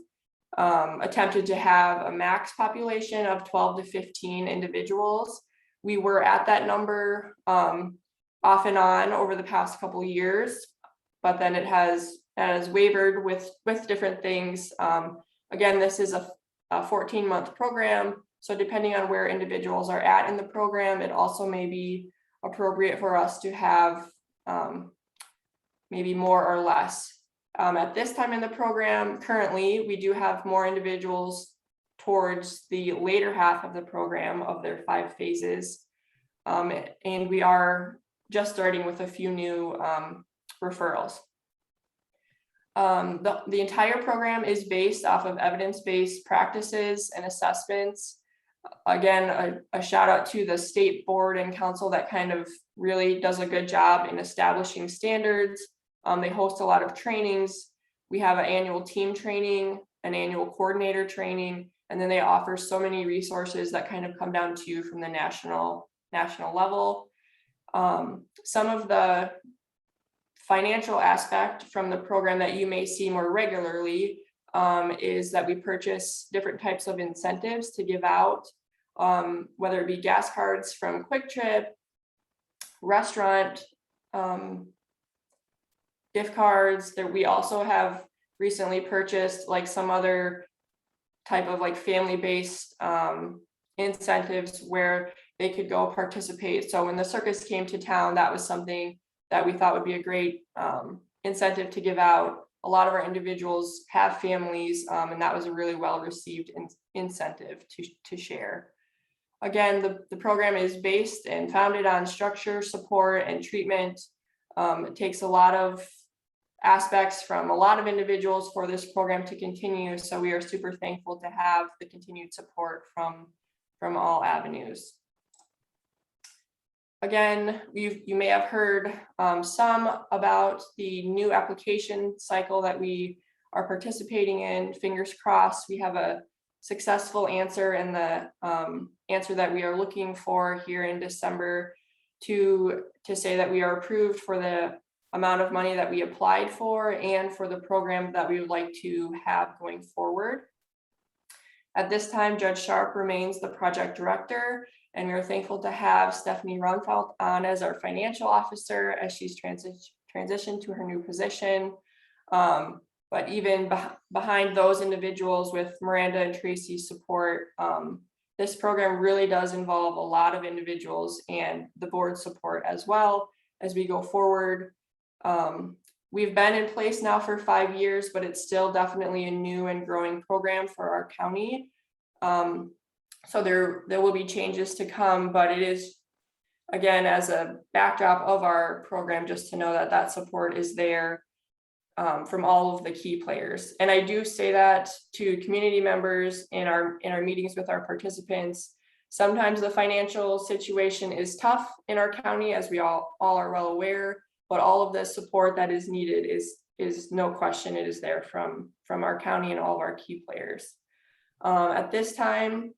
attempted to have a max population of 12 to 15 individuals. We were at that number off and on over the past couple of years, but then it has wavered with different things. Again, this is a 14-month program, so depending on where individuals are at in the program, it also may be appropriate for us to have maybe more or less. At this time in the program, currently, we do have more individuals towards the later half of the program of their 5 phases. And we are just starting with a few new referrals. The entire program is based off of evidence-based practices and assessments. Again, a shout out to the state board and council that kind of really does a good job in establishing standards. They host a lot of trainings. We have an annual team training, an annual coordinator training, and then they offer so many resources that kind of come down to you from the national level. Some of the financial aspect from the program that you may see more regularly is that we purchase different types of incentives to give out, whether it be gas cards from Quick Trip, restaurant gift cards. That we also have recently purchased like some other type of like family-based incentives where they could go participate. So when the circus came to town, that was something that we thought would be a great incentive to give out. A lot of our individuals have families, and that was a really well-received incentive to share. Again, the program is based and founded on structure, support, and treatment. It takes a lot of aspects from a lot of individuals for this program to continue. So we are super thankful to have the continued support from all avenues. Again, you may have heard some about the new application cycle that we are participating in. Fingers crossed, we have a successful answer, and the answer that we are looking for here in December to say that we are approved for the amount of money that we applied for and for the program that we would like to have going forward. At this time, Judge Sharp remains the project director, and we're thankful to have Stephanie Runfelt on as our financial officer as she's transitioned to her new position. But even behind those individuals, with Miranda and Tracy's support, this program really does involve a lot of individuals and the board support as well as we go forward. We've been in place now for 5 years, but it's still definitely a new and growing program for our county. So there will be changes to come, but it is, again, as a backdrop of our program, just to know that that support is there from all of the key players. And I do say that to community members in our meetings with our participants. Sometimes the financial situation is tough in our county, as we all are well aware, but all of the support that is needed is no question, it is there from our county and all of our key players. At this time,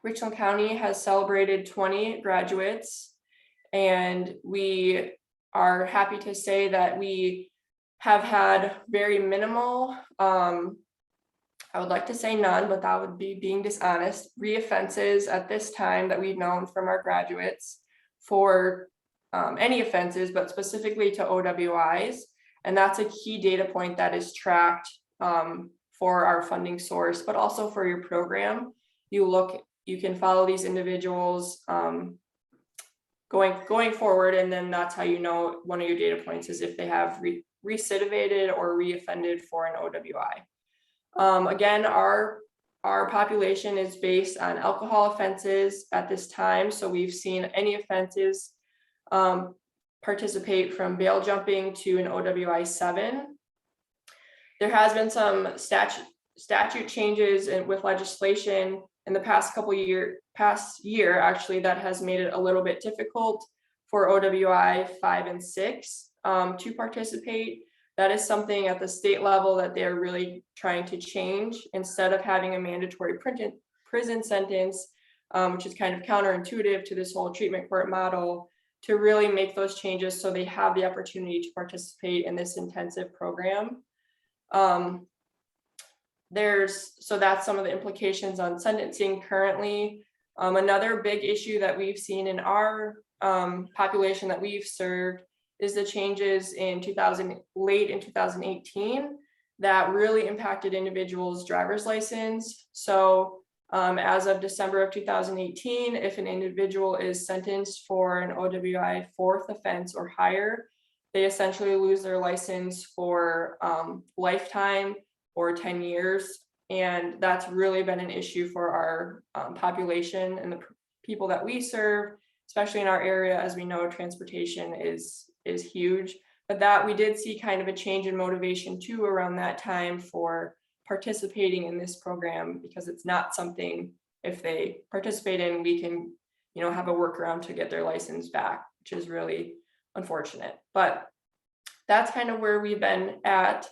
Richland County has celebrated 20 graduates, and we are happy to say that we have had very minimal, I would like to say none, but that would be being dishonest, reoffenses at this time that we've known from our graduates for any offenses, but specifically to OWIs. And that's a key data point that is tracked for our funding source, but also for your program. You can follow these individuals going forward. And then that's how you know one of your data points is if they have recidivated or reoffended for an OWI. Again, our population is based on alcohol offenses at this time. So we've seen any offenses participate from bail jumping to an OWI 7. There has been some statute changes with legislation in the past year actually, that has made it a little bit difficult for OWI 5 and 6 to participate. That is something at the state level that they're really trying to change. Instead of having a mandatory prison sentence, which is kind of counterintuitive to this whole treatment court model, to really make those changes so they have the opportunity to participate in this intensive program. So that's some of the implications on sentencing currently. Another big issue that we've seen in our population that we've served is the changes in late in 2018 that really impacted individuals' driver's license. So as of December of 2018, if an individual is sentenced for an OWI 4th offense or higher, they essentially lose their license for lifetime or 10 years. And that's really been an issue for our population and the people that we serve, especially in our area. As we know, transportation is huge, but that we did see kind of a change in motivation too around that time for participating in this program, because it's not something, if they participate in, we can, have a workaround to get their license back, which is really unfortunate. But that's kind of where we've been at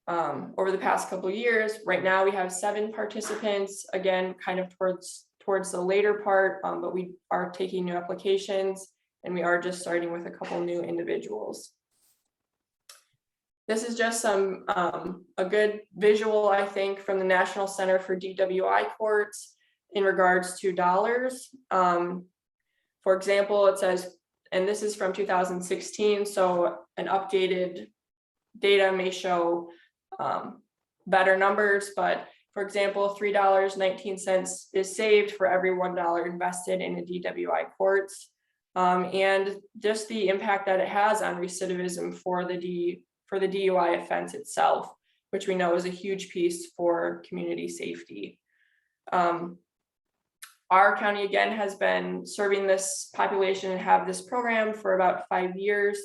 over the past couple of years. Right now we have 7 participants, again, kind of towards the later part, but we are taking new applications and we are just starting with a couple new individuals. This is just a good visual, I think, from the National Center for DWI Courts in regards to dollars. For example, it says, and this is from 2016, so an updated data may show better numbers, but for example, $3.19 is saved for every $1 invested in a DWI courts, and just the impact that it has on recidivism for the DUI offense itself, which we know is a huge piece for community safety. Our county, again, has been serving this population and have this program for about 5 years.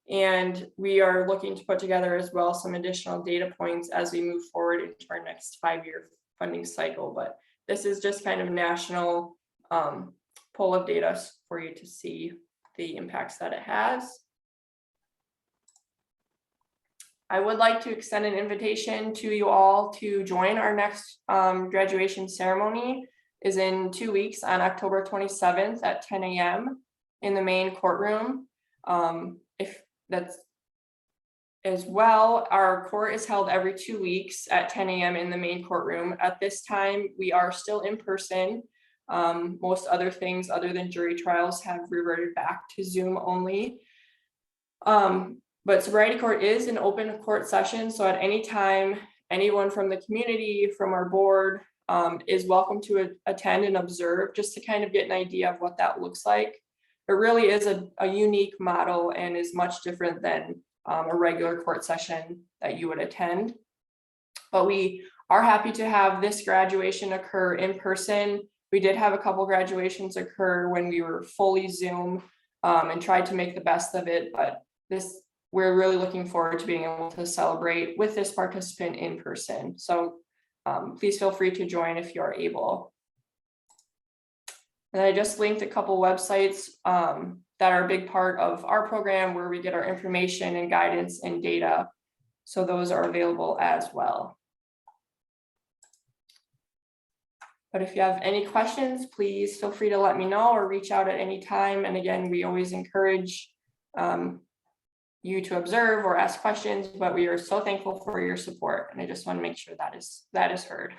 And we are looking to put together as well some additional data points as we move forward into our next 5-year funding cycle. But this is just kind of a national pool of data for you to see the impacts that it has. I would like to extend an invitation to you all to join our next graduation ceremony. Is in 2 weeks on October 27th at 10 a.m. in the main courtroom. If that's as well, our court is held every 2 weeks at 10 a.m. in the main courtroom. At this time, we are still in person. Most other things other than jury trials have reverted back to Zoom only. But Sobriety Court is an open court session, so at any time, anyone from the community, from our board, is welcome to attend and observe, just to kind of get an idea of what that looks like. It really is a unique model and is much different than a regular court session that you would attend. But we are happy to have this graduation occur in person. We did have a couple graduations occur when we were fully Zoom and tried to make the best of it, but we're really looking forward to being able to celebrate with this participant in person. So please feel free to join if you are able. And I just linked a couple websites that are a big part of our program where we get our information and guidance and data. So those are available as well. But if you have any questions, please feel free to let me know or reach out at any time. And again, we always encourage you to observe or ask questions, but we are so thankful for your support. And I just want to make sure that is heard.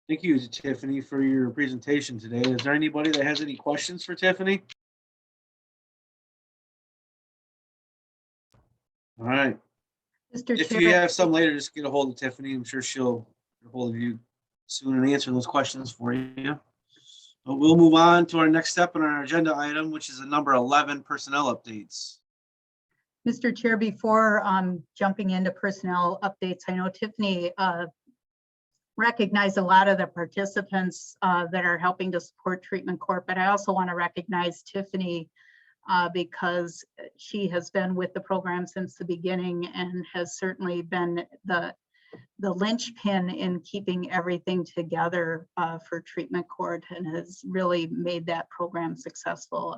Thank you, Tiffany, for your presentation today. Is there anybody that has any questions for Tiffany? All right. Mr. If Chair, you have some later, just get a hold of Tiffany. I'm sure she'll get a hold of you soon and answer those questions for you. But we'll move on to our next step on our agenda item, which is a number 11, personnel updates. Mr. Chair, before jumping into personnel updates, I know Tiffany recognized a lot of the participants that are helping to support Treatment Court, but I also want to recognize Tiffany because she has been with the program since the beginning and has certainly been the linchpin in keeping everything together for Treatment Court and has really made that program successful.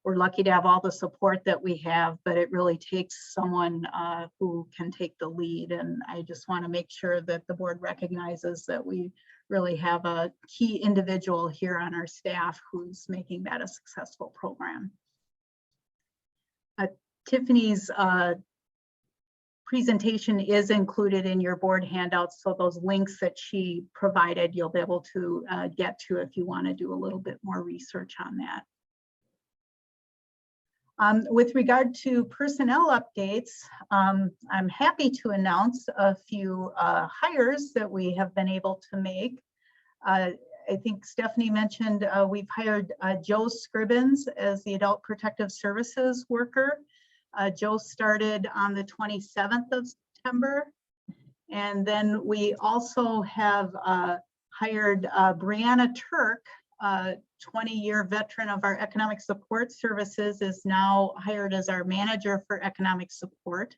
We're lucky to have all the support that we have, but it really takes someone who can take the lead. And I just want to make sure that the board recognizes that we really have a key individual here on our staff who's making that a successful program. Tiffany's presentation is included in your board handouts, so those links that she provided, you'll be able to get to if you want to do a little bit more research on that. With regard to personnel updates, I'm happy to announce a few hires that we have been able to make. I think Stephanie mentioned we've hired Joe Scribbins as the Adult Protective Services worker. Joe started on the 27th of September. And then we also have hired Brianna Turk, 20-year veteran of our Economic Support Services, is now hired as our manager for economic support.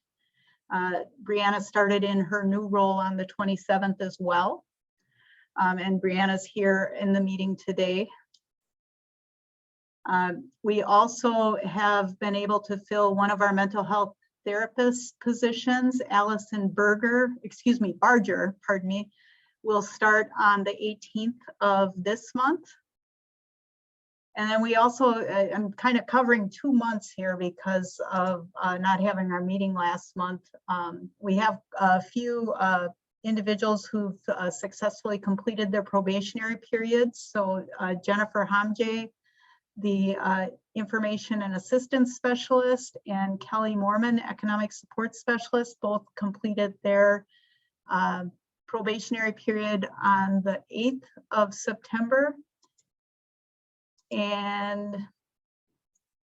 Brianna started in her new role on the 27th as well. And Brianna's here in the meeting today. We also have been able to fill one of our mental health therapist positions. Allison Barger, pardon me, will start on the 18th of this month. And then we also, I'm kind of covering 2 months here because of not having our meeting last month. We have a few individuals who've successfully completed their probationary periods. So Jennifer Hamjay, the Information and Assistance Specialist, and Kelly Mormon, Economic Support Specialist, both completed their probationary period on the 8th of September. And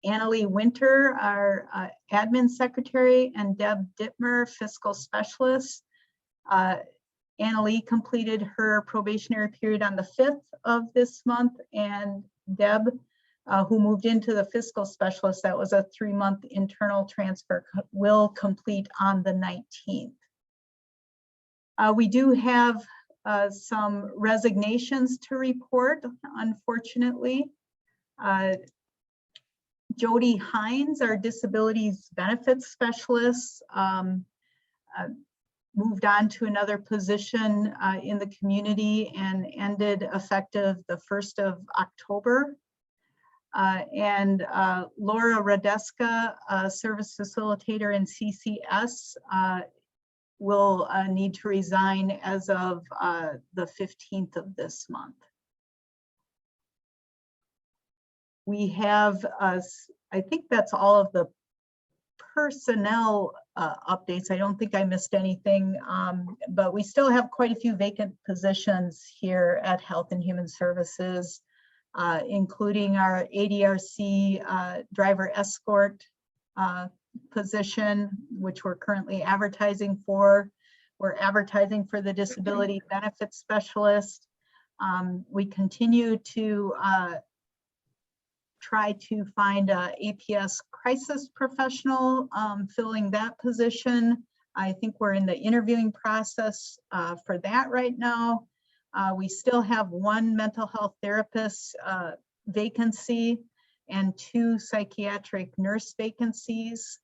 Annalie Winter, our Admin Secretary, and Deb Dittmer, Fiscal Specialist. Annalie completed her probationary period on the 5th of this month, and Deb, who moved into the Fiscal Specialist, that was a 3-month internal transfer, will complete on the 19th. We do have some resignations to report, unfortunately. Jody Hines, our Disabilities Benefits Specialist, moved on to another position in the community and ended effective the 1st of October. And Laura Radeska, Service Facilitator in CCS, will need to resign as of the 15th of this month. We have, I think that's all of the personnel updates. I don't think I missed anything, but we still have quite a few vacant positions here at Health and Human Services, including our ADRC driver escort position, which we're currently advertising for. We're advertising for the Disability Benefits Specialist. We continue to try to find a APS crisis professional filling that position. I think we're in the interviewing process for that right now. We still have 1 mental health therapist vacancy and 2 psychiatric nurse vacancies.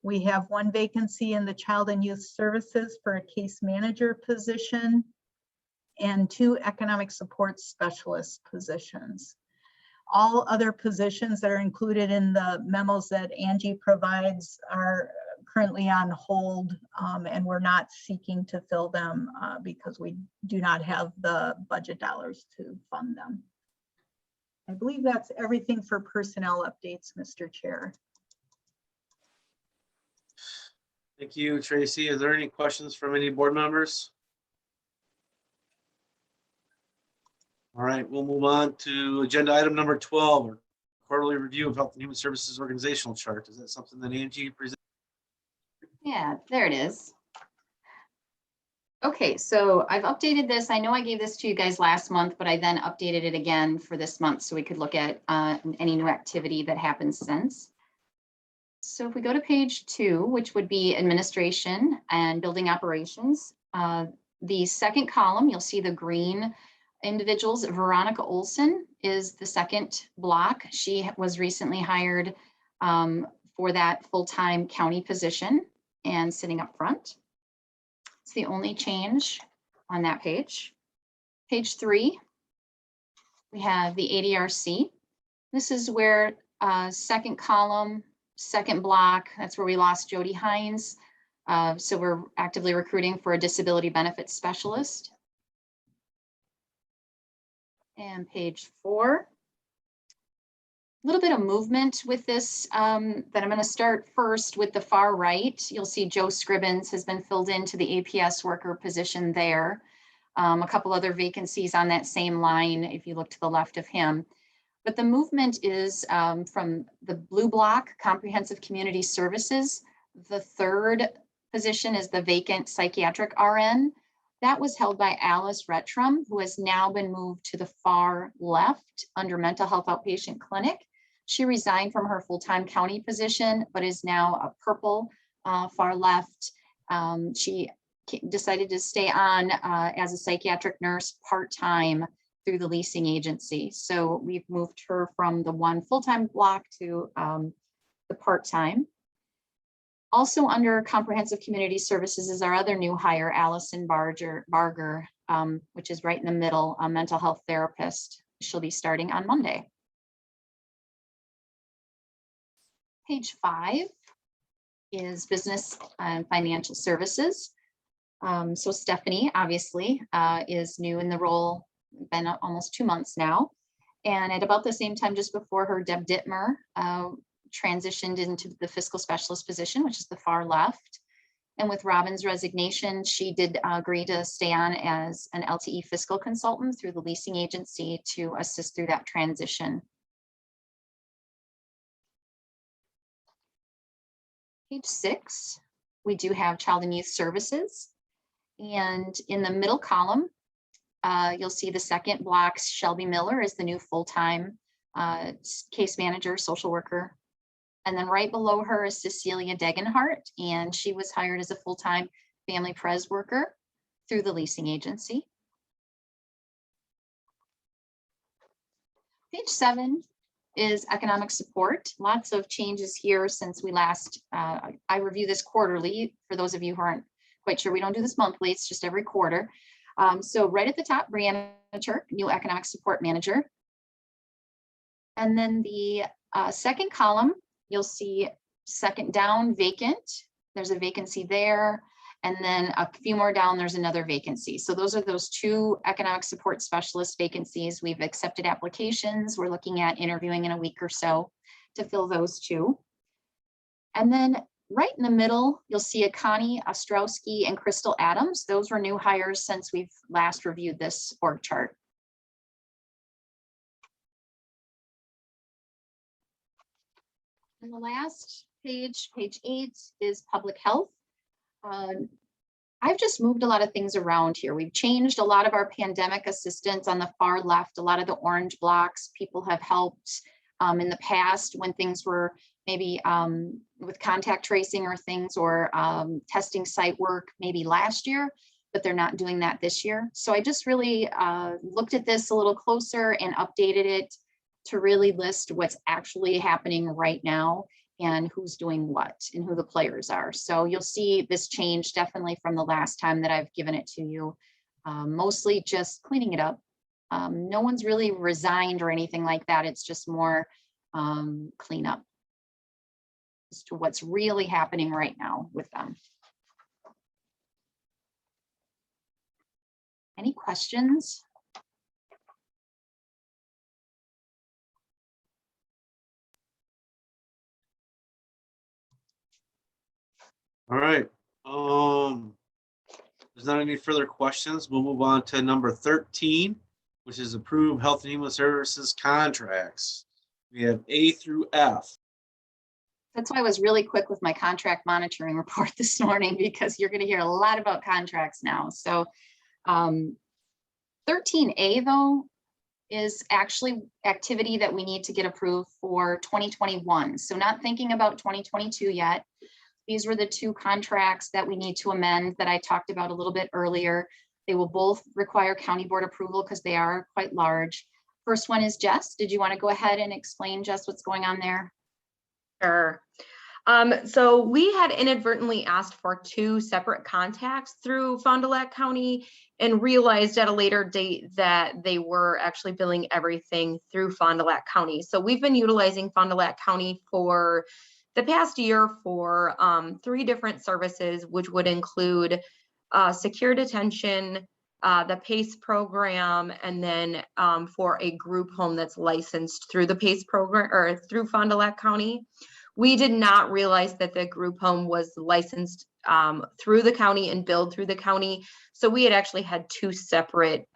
We have 1 vacancy in the Child and Youth Services for a case manager position and 2 economic support specialist positions. All other positions that are included in the memos that Angie provides are currently on hold, and we're not seeking to fill them because we do not have the budget dollars to fund them. I believe that's everything for personnel updates, Mr. Chair. Thank you, Tracy. Is there any questions from any board members? All right, we'll move on to agenda item number 12, or quarterly review of Health and Human Services organizational chart. Is that something that Angie presented? Yeah, there it is. Okay, so I've updated this. I know I gave this to you guys last month, but I then updated it again for this month so we could look at any new activity that happened since. So if we go to page 2, which would be administration and building operations, the second column, you'll see the green individuals. Veronica Olson is the second block. She was recently hired for that full-time county position and sitting up front. It's the only change on that page. Page 3, we have the ADRC. This is where second column, second block, that's where we lost Jody Hines. So we're actively recruiting for a disability benefits specialist. And page 4, a little bit of movement with this that I'm going to start first with the far right. You'll see Joe Scribbins has been filled into the APS worker position there. A couple other vacancies on that same line if you look to the left of him. But the movement is from the blue block, Comprehensive Community Services. The third position is the Vacant Psychiatric RN. That was held by Alice Rettrum, who has now been moved to the far left under Mental Health Outpatient Clinic. She resigned from her full-time county position, but is now a purple far left. She decided to stay on as a psychiatric nurse part-time through the leasing agency. So we've moved her from the one full-time block to the part-time. Also under Comprehensive Community Services is our other new hire, Allison Barger, which is right in the middle, a mental health therapist. She'll be starting on Monday. Page 5 is business and financial services. So Stephanie, obviously, is new in the role, been almost 2 months now. And at about the same time, just before her, Deb Dittmer transitioned into the fiscal specialist position, which is the far left. And with Robin's resignation, she did agree to stay on as an LTE fiscal consultant through the leasing agency to assist through that transition. Page 6, we do have child and youth services. And in the middle column, you'll see the second block, Shelby Miller is the new full-time case manager, social worker. And then right below her is Cecilia Degenhart, and she was hired as a full-time family pres worker through the leasing agency. Page 7 is economic support. Lots of changes here since we last, I review this quarterly. For those of you who aren't quite sure, we don't do this monthly, it's just every quarter. So right at the top, Brianna Turk, new economic support manager. And then the second column, you'll see second down, vacant. There's a vacancy there. And then a few more down, there's another vacancy. So those are those 2 economic support specialist vacancies. We've accepted applications. We're looking at interviewing in a week or so to fill those 2. And then right in the middle, you'll see a Connie Ostrowski and Crystal Adams. Those were new hires since we've last reviewed this org chart. And the last page, page 8, is public health. I've just moved a lot of things around here. We've changed a lot of our pandemic assistance on the far left. A lot of the orange blocks, people have helped in the past when things were maybe with contact tracing or things, or testing site work maybe last year, but they're not doing that this year. So I just really looked at this a little closer and updated it to really list what's actually happening right now and who's doing what and who the players are. So you'll see this change definitely from the last time that I've given it to you, mostly just cleaning it up. No one's really resigned or anything like that. It's just more cleanup as to what's really happening right now with them. Any questions? All right. There's not any further questions. We'll move on to number 13, which is approve Health and Human Services contracts. We have A through F. That's why I was really quick with my contract monitoring report this morning, because you're going to hear a lot about contracts now. So 13A though is actually activity that we need to get approved for 2021. So not thinking about 2022 yet. These were the two contracts that we need to amend that I talked about a little bit earlier. They will both require county board approval because they are quite large. First one is Jess. Did you want to go ahead and explain, Jess, what's going on there? Sure. So we had inadvertently asked for two separate contacts through Fond du Lac County and realized at a later date that they were actually billing everything through Fond du Lac County. So we've been utilizing Fond du Lac County for the past year for 3 different services, which would include secure detention, the PACE program, and then for a group home that's licensed through the PACE program or through Fond du Lac County. We did not realize that the group home was licensed through the county and billed through the county. So we had actually had 2 separate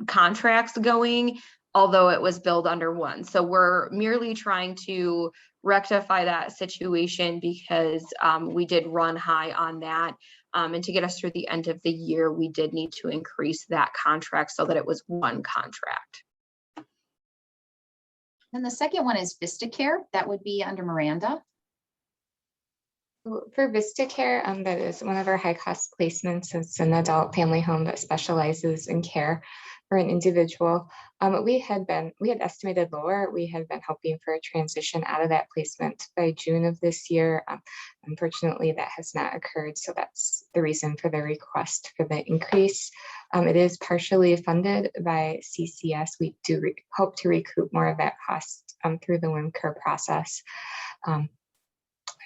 contracts going, although it was billed under one. So we're merely trying to rectify that situation because we did run high on that. And to get us through the end of the year, we did need to increase that contract so that it was one contract. And the second one is Vista Care. That would be under Miranda. For Vista Care, that is one of our high-cost placements. It's an adult family home that specializes in care for an individual. We had estimated lower. We had been hoping for a transition out of that placement by June of this year. Unfortunately, that has not occurred. So that's the reason for the request for the increase. It is partially funded by CCS. We do hope to recoup more of that cost through the WIMCAR process.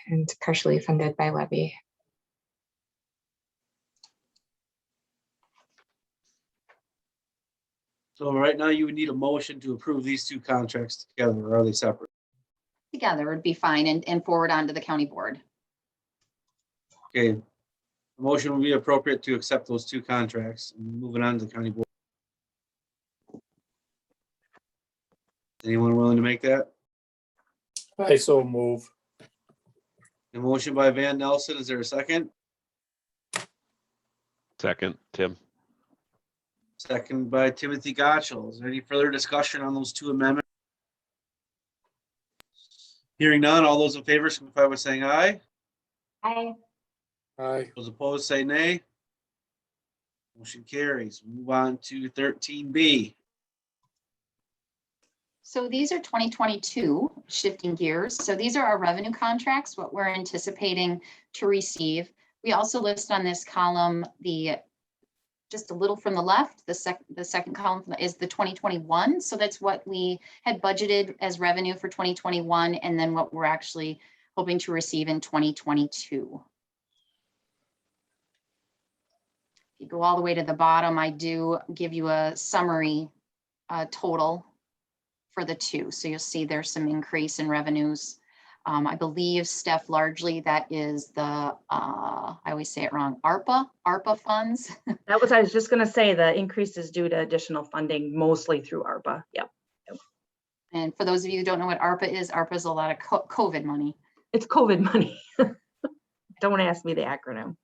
And partially funded by levy. So right now you would need a motion to approve these 2 contracts together, or are they separate? Together would be fine and forward on to the county board. Okay. A motion would be appropriate to accept those 2 contracts and move it on to the county board. Anyone willing to make that? I so move. A motion by Van Nelson. Is there a second? Second, Tim. Second by Timothy Gotchell. Is there any further discussion on those 2 amendments? Hearing none, all those in favor signify by saying aye. Aye. Aye. Those opposed say nay. Motion carries. Move on to 13B. So these are 2022, shifting gears. So these are our revenue contracts, what we're anticipating to receive. We also list on this column just a little from the left, the second column is the 2021. So that's what we had budgeted as revenue for 2021, and then what we're actually hoping to receive in 2022. If you go all the way to the bottom, I do give you a summary total for the 2. So you'll see there's some increase in revenues. I believe, Steph, largely that is the, I always say it wrong, ARPA funds. I was just going to say the increase is due to additional funding, mostly through ARPA. Yep. And for those of you who don't know what ARPA is a lot of COVID money. It's COVID money. Don't ask me the acronym.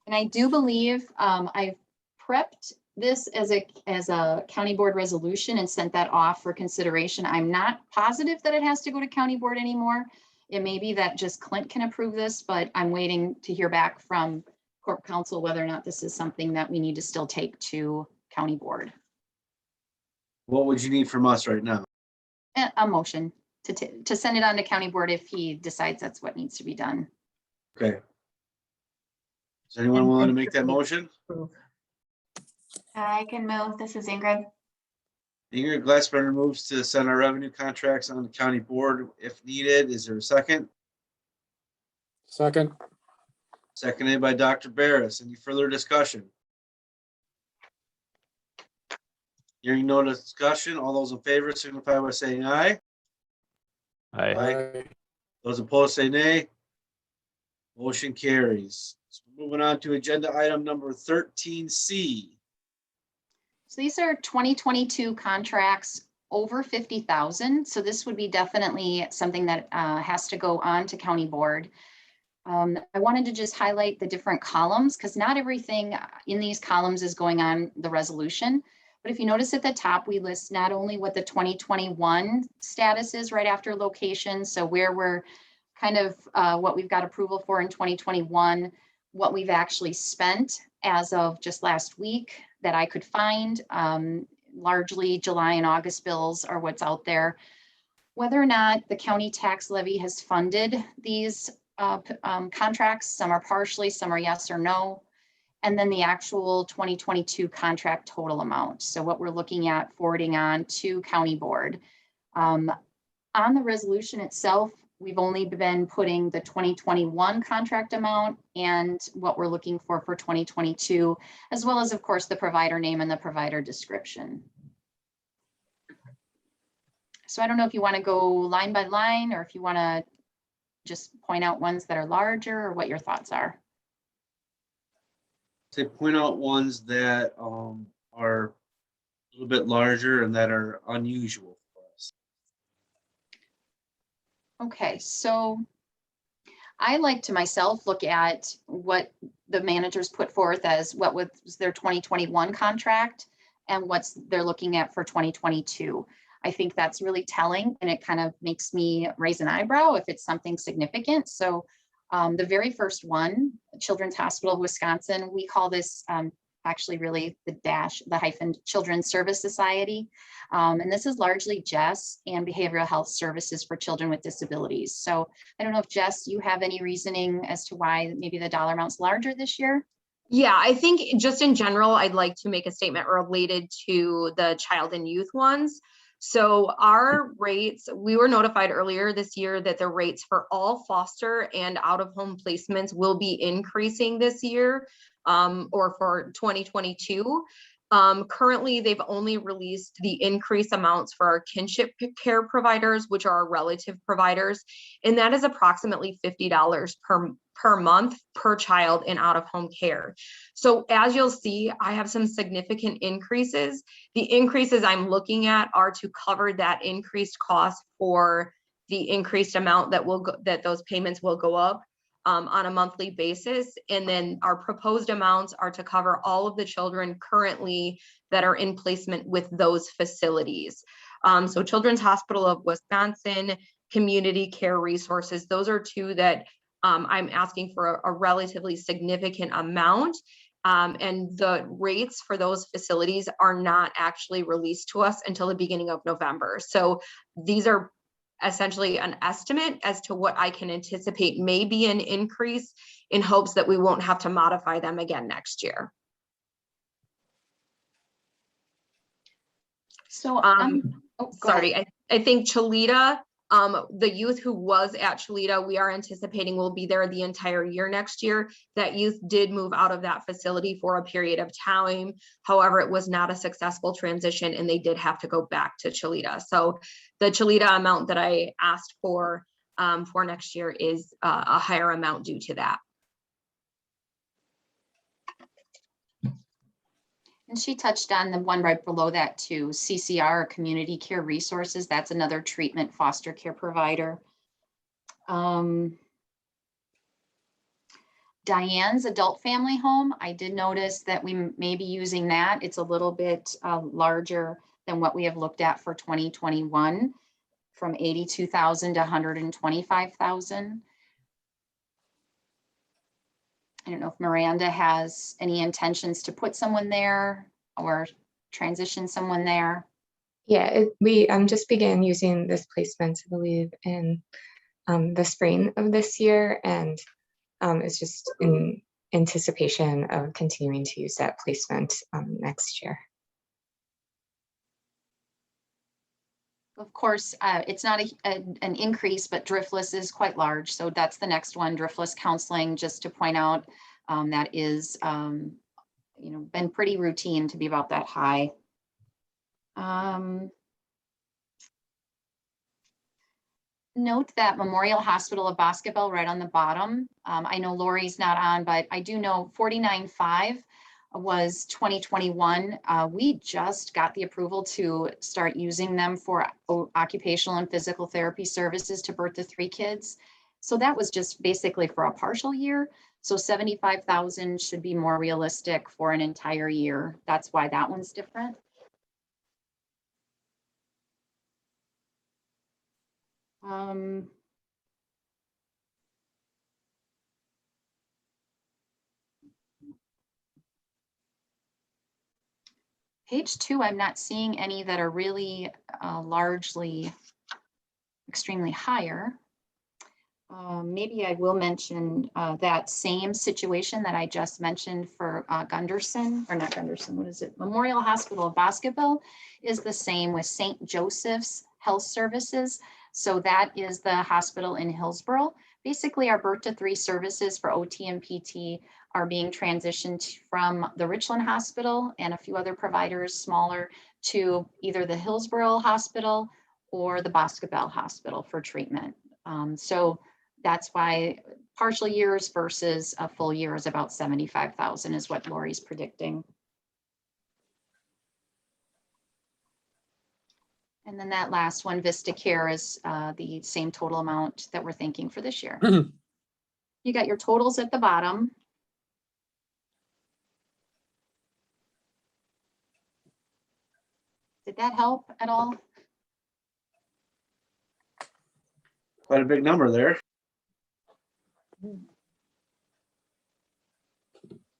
And I do believe I've prepped this as a county board resolution and sent that off for consideration. I'm not positive that it has to go to county board anymore. It may be that just Clint can approve this, but I'm waiting to hear back from Corp Counsel whether or not this is something that we need to still take to county board. What would you need from us right now? A motion to send it on to county board if he decides that's what needs to be done. Okay. Is anyone willing to make that motion? I can move. This is Ingrid. Ingrid Glassbrenner moves to send our revenue contracts on the county board if needed. Is there a second? Second. Seconded by Dr. Barris. Any further discussion? Hearing no discussion, all those in favor signify by saying aye. Aye. Aye. Those opposed say nay. Motion carries. Let's Moving on to agenda item number 13C. So these are 2022 contracts over 50,000. So this would be definitely something that has to go on to county board. I wanted to just highlight the different columns because not everything in these columns is going on the resolution. But if you notice at the top, we list not only what the 2021 status is right after location, so where we're kind of what we've got approval for in 2021, what we've actually spent as of just last week that I could find. Largely July and August bills are what's out there. Whether or not the county tax levy has funded these contracts, some are partially, some are yes or no. And then the actual 2022 contract total amount. So what we're looking at forwarding on to county board. On the resolution itself, we've only been putting the 2021 contract amount and what we're looking for 2022, as well as, of course, the provider name and the provider description. So I don't know if you want to go line by line or if you want to just point out ones that are larger or what your thoughts are. To point out ones that are a little bit larger and that are unusual for us. Okay, so I like to myself look at what the managers put forth as what was their 2021 contract and what's they're looking at for 2022. I think that's really telling and it kind of makes me raise an eyebrow if it's something significant. So the very first one, Children's Hospital of Wisconsin, we call this actually really the hyphen Children's Service Society. And this is largely Jess and behavioral health services for children with disabilities. So I don't know if Jess, you have any reasoning as to why maybe the dollar amount's larger this year? Yeah, I think just in general, I'd like to make a statement related to the child and youth ones. So our rates, we were notified earlier this year that the rates for all foster and out-of-home placements will be increasing this year or for 2022. Currently, they've only released the increase amounts for our kinship care providers, which are our relative providers, and that is approximately $50 per month per child in out-of-home care. So as you'll see, I have some significant increases. The increases I'm looking at are to cover that increased cost for the increased amount that those payments will go up on a monthly basis. And then our proposed amounts are to cover all of the children currently that are in placement with those facilities. So Children's Hospital of Wisconsin, Community Care Resources, those are two that I'm asking for a relatively significant amount. And the rates for those facilities are not actually released to us until the beginning of November. So these are essentially an estimate as to what I can anticipate may be an increase in hopes that we won't have to modify them again next year. So sorry, I think Cholita, the youth who was at Cholita, we are anticipating will be there the entire year next year. That youth did move out of that facility for a period of time. However, it was not a successful transition and they did have to go back to Cholita. So the Cholita amount that I asked for next year is a higher amount due to that. And she touched on the one right below that too, CCR, Community Care Resources. That's another treatment foster care provider. Diane's adult family home, I did notice that we may be using that. It's a little bit larger than what we have looked at for 2021, from 82,000 to 125,000. I don't know if Miranda has any intentions to put someone there or transition someone there. Yeah, we just began using this placement, I believe, in the spring of this year, and it's just in anticipation of continuing to use that placement next year. Of course, it's not an increase, but driftless is quite large. So that's the next one, driftless counseling, just to point out that is, been pretty routine to be about that high. note that Memorial Hospital of Boscobel right on the bottom. I know Lori's not on, but I do know 49.5 was 2021. We just got the approval to start using them for occupational and physical therapy services to birth to 3 kids. So that was just basically for a partial year. So 75,000 should be more realistic for an entire year. That's why that one's different. Page 2, I'm not seeing any that are really largely extremely higher. Maybe I will mention that same situation that I just mentioned for Gunderson, or not Gunderson, what is it? Memorial Hospital of Boscobel is the same with St. Joseph's Health Services. So that is the hospital in Hillsborough. Basically, our birth to 3 services for OT and PT are being transitioned from the Richland Hospital and a few other providers smaller to either the Hillsborough Hospital or the Boscobel Hospital for treatment. So that's why partial years versus a full year is about 75,000 is what Lori's predicting. And then that last one, Vista Care, is the same total amount that we're thinking for this year. You got your totals at the bottom. Did that help at all? Quite a big number there.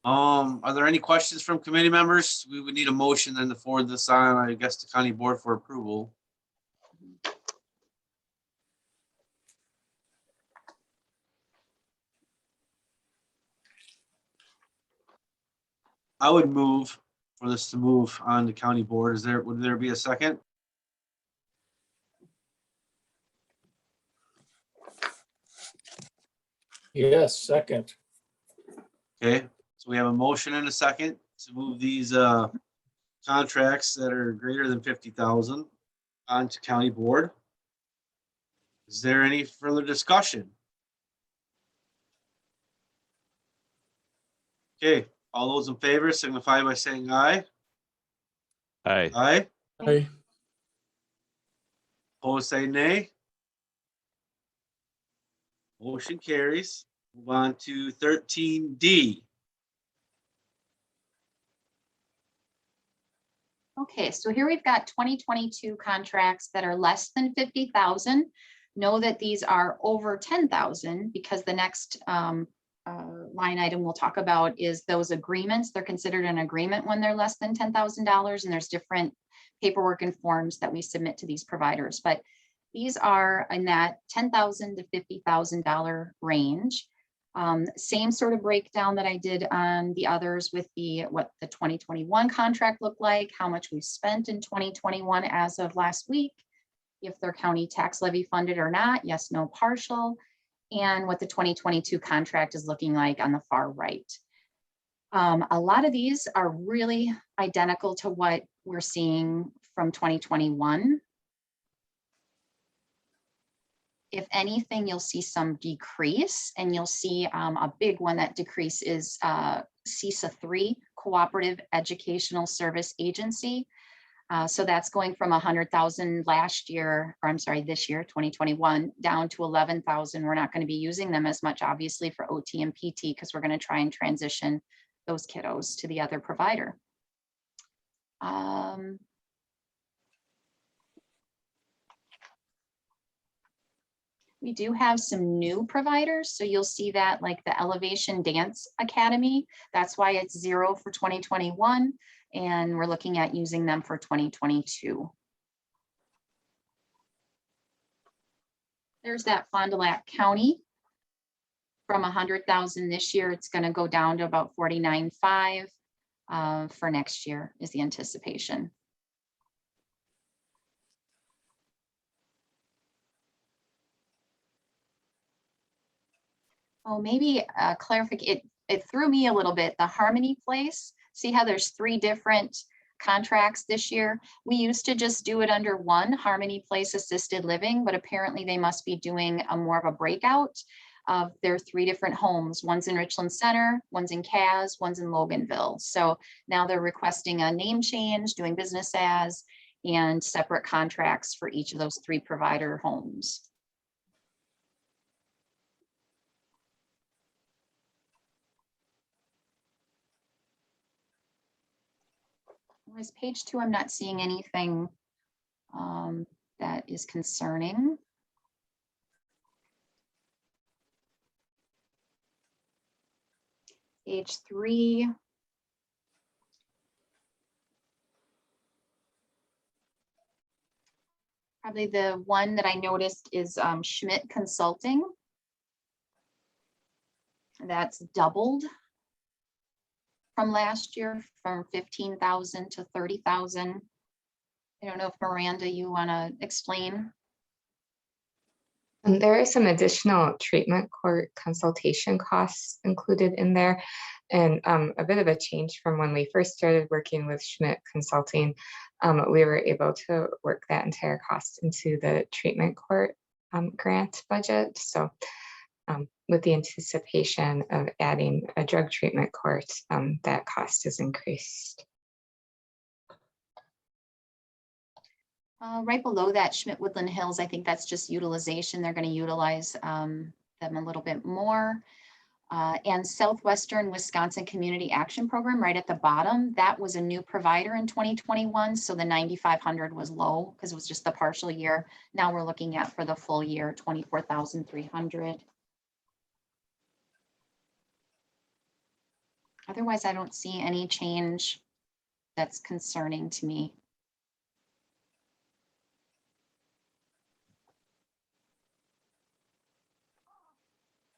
Are there any questions from committee members? We would need a motion then to forward this on, I guess, to county board for approval. I would move for this to move on to county board. Would there be a second? Yes, second. Okay, so we have a motion and a second to move these contracts that are greater than 50,000 onto county board. Is there any further discussion? Okay, all those in favor signify by saying aye. Aye. Aye. Aye. Opposed, say nay. Motion carries. Move on to 13D. Okay, so here we've got 2022 contracts that are less than 50,000. Know that these are over 10,000 because the next line item we'll talk about is those agreements. They're considered an agreement when they're less than $10,000, and there's different paperwork and forms that we submit to these providers. But these are in that $10,000 to $50,000 range. Same sort of breakdown that I did on the others with what the 2021 contract looked like, how much we've spent in 2021 as of last week, if they're county tax levy funded or not, yes, no, partial, and what the 2022 contract is looking like on the far right. A lot of these are really identical to what we're seeing from 2021. If anything, you'll see some decrease, and you'll see a big one that decrease is CESA 3, Cooperative Educational Service Agency. So that's going from 100,000 last year, or I'm sorry, this year, 2021, down to 11,000. We're not going to be using them as much, obviously, for OT and PT because we're going to try and transition those kiddos to the other provider. We do have some new providers. So you'll see that like the Elevation Dance Academy, that's why it's 0 for 2021. And we're looking at using them for 2022. There's that Fond du Lac County. From 100,000 this year, it's going to go down to about 49.5 for next year is the anticipation. Oh, maybe clarification. It threw me a little bit. The Harmony Place. See how there's 3 different contracts this year. We used to just do it under one, Harmony Place Assisted Living, but apparently they must be doing a more of a breakout of their 3 different homes. One's in Richland Center, one's in Kaz, one's in Loganville. So now they're requesting a name change, doing business as, and separate contracts for each of those 3 provider homes. Otherwise, page 2, I'm not seeing anything that is concerning. Page 3. Probably the one that I noticed is Schmidt Consulting. That's doubled from last year, from 15,000 to 30,000. I don't know if Miranda, you want to explain? There are some additional treatment court consultation costs included in there, and a bit of a change from when we first started working with Schmidt Consulting. We were able to work that entire cost into the treatment court grant budget. So with the anticipation of adding a drug treatment court, that cost has increased. Right below that, Schmidt Woodland Hills, I think that's just utilization. They're going to utilize them a little bit more. And Southwestern Wisconsin Community Action Program right at the bottom, that was a new provider in 2021. So the 9,500 was low because it was just the partial year. Now we're looking at for the full year, 24,300. Otherwise, I don't see any change that's concerning to me.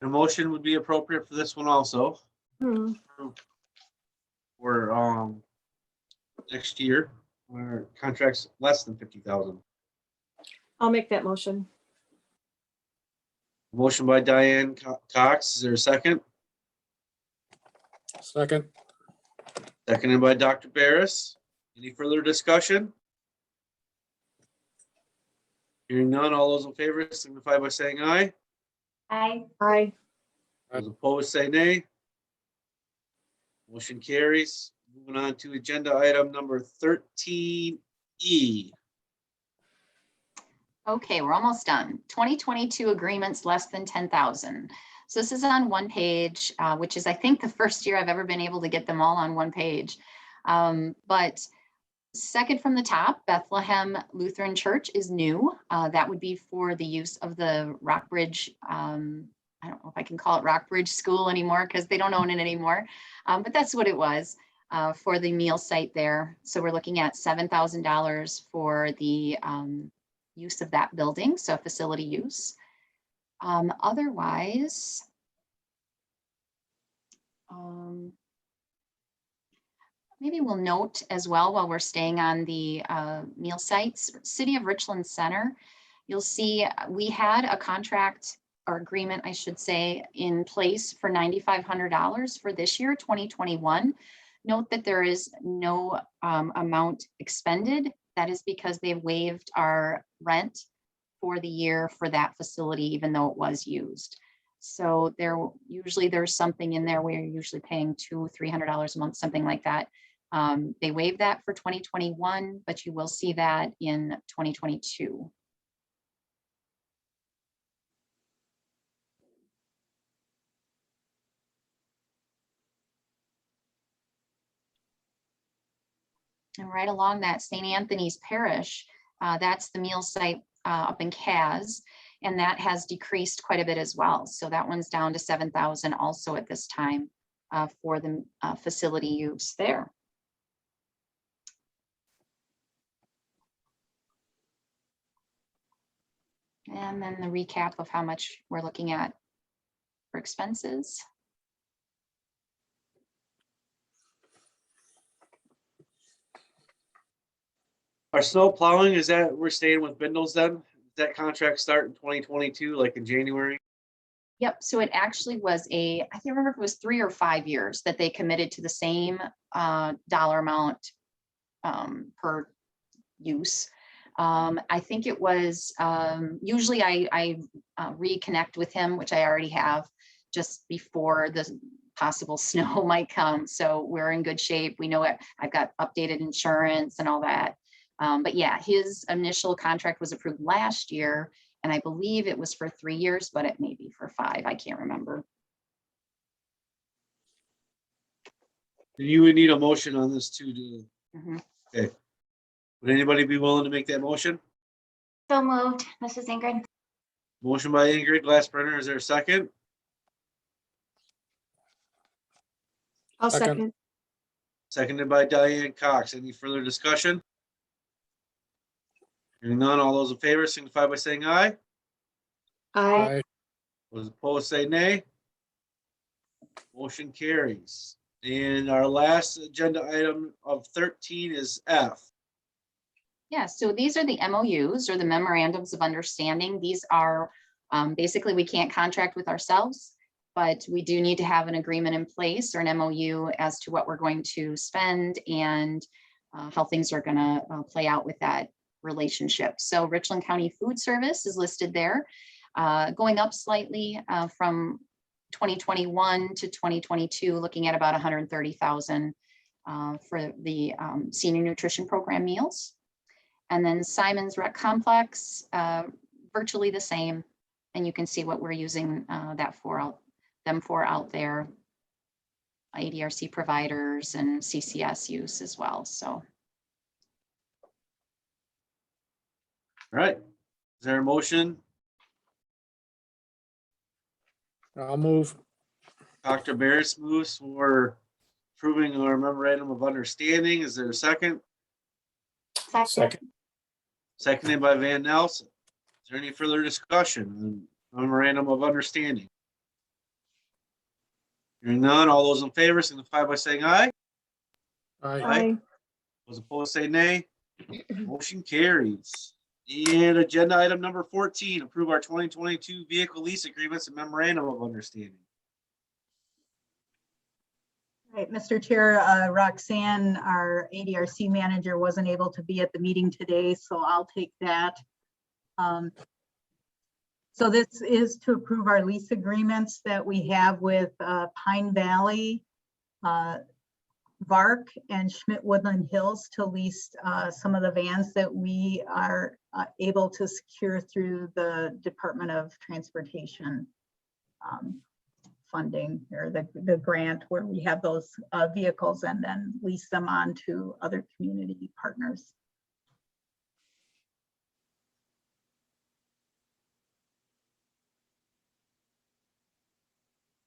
A motion would be appropriate for this one also. For next year, where contracts less than 50,000. I'll make that motion. Motion by Diane Cox. Is there a second? Second. Seconded by Dr. Barris. Any further discussion? Hearing none, all those in favor signify by saying aye. Aye. Aye. Those opposed say nay. Motion carries. Moving on to agenda item number 13E. Okay, we're almost done. 2022 agreements less than 10,000. So this is on one page, which is, I think, the first year I've ever been able to get them all on one page. But second from the top, Bethlehem Lutheran Church is new. That would be for the use of the Rockbridge, I don't know if I can call it Rockbridge School anymore because they don't own it anymore, but that's what it was for the meal site there. So we're looking at $7,000 for the use of that building, so facility use. Otherwise, maybe we'll note as well while we're staying on the meal sites, City of Richland Center, you'll see we had a contract or agreement, I should say, in place for $9,500 for this year, 2021. Note that there is no amount expended. That is because they waived our rent for the year for that facility, even though it was used. So there's something in there where you're usually paying $200-300 a month, something like that. They waived that for 2021, but you will see that in 2022. And right along that, St. Anthony's Parish, that's the meal site up in Kaz, and that has decreased quite a bit as well. So that one's down to 7,000 also at this time for the facility use there. And then the recap of how much we're looking at for expenses. Our snow plowing, is that we're staying with Bindles then? Does that contract start in 2022, like in January? Yep, so it actually was I can't remember if it was 3 or 5 years that they committed to the same dollar amount per use. I think it was, usually I reconnect with him, which I already have, just before the possible snow might come. So we're in good shape. We know it. I've got updated insurance and all that. But yeah, his initial contract was approved last year, and I believe it was for 3 years, but it may be for 5. I can't remember. You would need a motion on this too, Mm-hmm. Okay. Would anybody be willing to make that motion? So moved. This is Ingrid. Motion by Ingrid Glassbrenner. Is there a second? I'll Second. second. Seconded by Diane Cox. Any further discussion? Hearing none, all those in favor signify by saying aye. Aye. Aye. Those opposed say nay. Motion carries. And our last agenda item of 13 is F. Yeah, so these are the MOUs, or the memorandums of understanding. These are basically, we can't contract with ourselves, but we do need to have an agreement in place, or an MOU, as to what we're going to spend and how things are going to play out with that relationship. So Richland County Food Service is listed there, going up slightly from 2021 to 2022, looking at about 130,000 for the senior nutrition program meals. And then Simon's Rec Complex, virtually the same. And you can see what we're using them for out there. ADRC providers and CCS use as well, so. All right. Is there a motion? I'll move. Dr. Barris moves for approving our memorandum of understanding. Is there a second? Second. Seconded by Van Nelson. Is there any further discussion on memorandum of understanding? Hearing none, all those in favor signify by saying aye. Aye. Aye. Those opposed say nay. Motion carries. And agenda item number 14, approve our 2022 vehicle lease agreements and memorandum of understanding. Right, Mr. Chair, Roxanne, our ADRC manager, wasn't able to be at the meeting today, so I'll take that. So this is to approve our lease agreements that we have with Pine Valley, VARC, and Schmidt Woodland Hills to lease some of the vans that we are able to secure through the Department of Transportation funding, or the grant, where we have those vehicles and then lease them on to other community partners.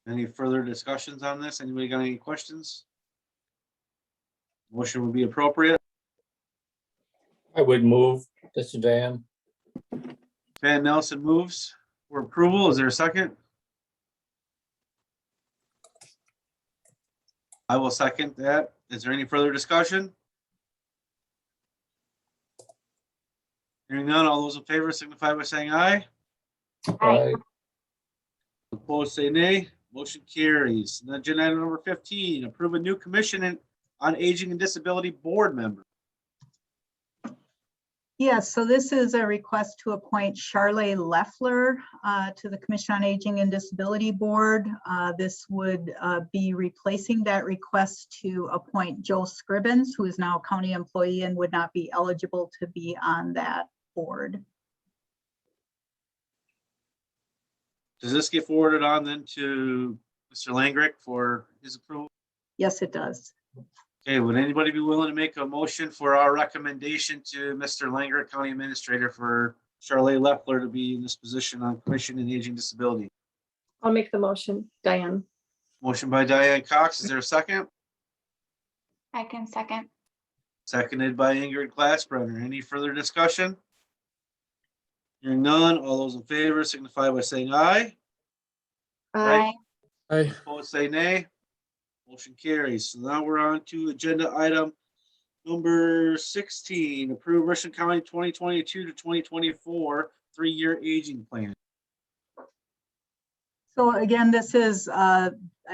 Any further discussions on this? Anybody got any questions? Motion would be appropriate. I would move. This is Van. Van Nelson moves for approval. Is there a second? I will second that. Is there any further discussion? Hearing none, all those in favor signify by saying aye. Aye. Opposed say nay. Motion carries. And agenda item number 15, approve a new commission on aging and disability board member. Yes, so this is a request to appoint Charlene Leffler to the Commission on Aging and Disability Board. This would be replacing that request to appoint Joe Scribbins, who is now a county employee and would not be eligible to be on that board. Does this get forwarded on then to Mr. Langrick for his approval? Yes, it does. Okay, would anybody be willing to make a motion for our recommendation to Mr. Langrick, County Administrator, for Charlene Leffler to be in this position on Commission on Aging Disability? I'll make the motion. Diane. Motion by Diane Cox. Is there a second? I can second. Seconded by Ingrid Glassbrenner. Any further discussion? Hearing none, all those in favor signify by saying aye. Aye. Aye. Opposed say nay. Motion carries. So now we're on to agenda item number 16, approve Richland County 2022 to 2024 3-year aging plan. So again, this is, I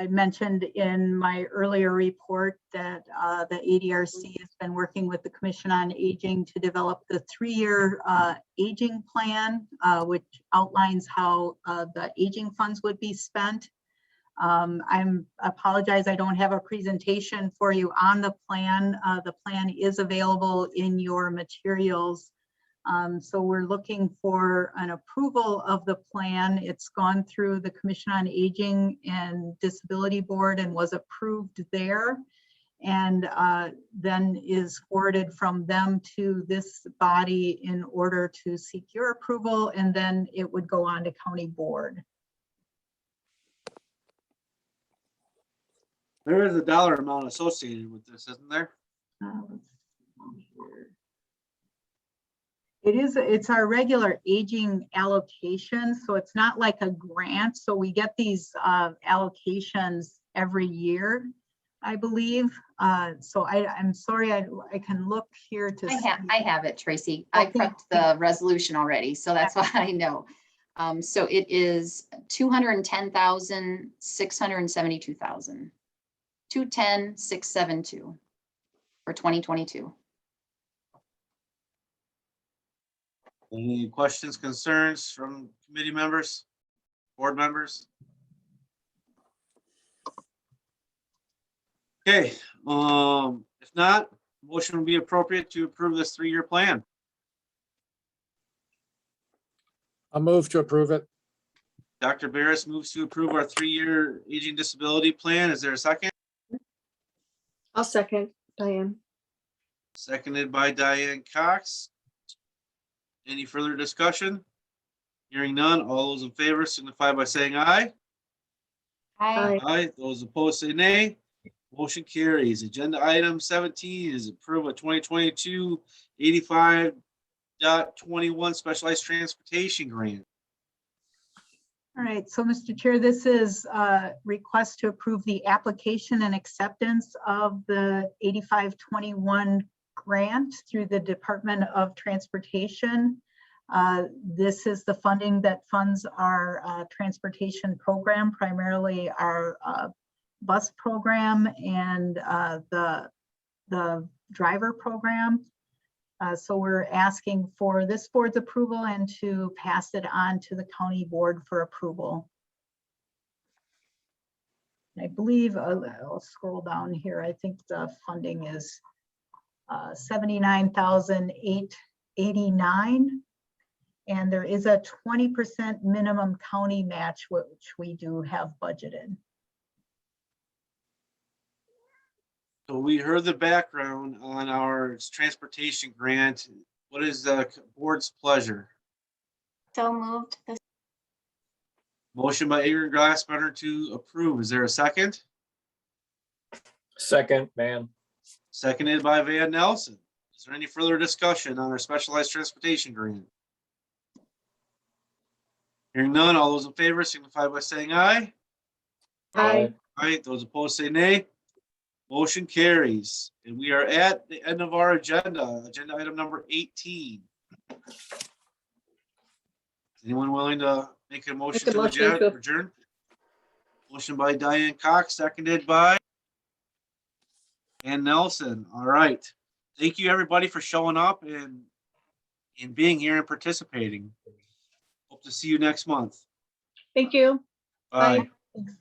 mentioned in my earlier report that the ADRC has been working with the Commission on Aging to develop the 3-year aging plan, which outlines how the aging funds would be spent. Apologize, I don't have a presentation for you on the plan. The plan is available in your materials. So we're looking for an approval of the plan. It's gone through the Commission on Aging and Disability Board and was approved there, and then is forwarded from them to this body in order to seek your approval, and then it would go on to County Board. There is a dollar amount associated with this, isn't there? Let's see here. It's our regular aging allocation, so it's not like a grant. So we get these allocations every year, I believe. So I'm sorry, I can look here to. I have it, Tracy. I prepped the resolution already, so that's why I know. So it is 210,672,000. 210,672 for 2022. Any questions, concerns from committee members, board members? Okay, if not, motion would be appropriate to approve this 3-year plan. I'll move to approve it. Dr. Barris moves to approve our 3-year aging disability plan. Is there a second? I'll second, Diane. Seconded by Diane Cox. Any further discussion? Hearing none, all those in favor signify by saying aye. Aye. Aye. Those opposed say nay. Motion carries. Agenda item 17 is approve a 2022 85.21 specialized transportation grant. All right, so Mr. Chair, this is a request to approve the application and acceptance of the 8521 grant through the Department of Transportation. This is the funding that funds our transportation program, primarily our bus program and the driver program. So we're asking for this board's approval and to pass it on to the county board for approval. I believe, I'll scroll down here. I think the funding is $79,889. And there is a 20% minimum county match, which we do have budgeted. So we heard the background on our transportation grant. What is the board's pleasure? So moved. Motion by Ingrid Glassbender to approve. Is there a second? Second, Van. Seconded by Van Nelson. Is there any further discussion on our specialized transportation grant? Hearing none, all those in favor signify by saying aye. Aye. Aye. Those opposed say nay. Motion carries. And we are at the end of our agenda, agenda item number 18. Is anyone willing to make a motion to adjourn? Motion by Diane Cox, seconded by Ann Nelson. All right. Thank you, everybody, for showing up and being here and participating. Hope to see you next month. Thank you. Bye. Bye.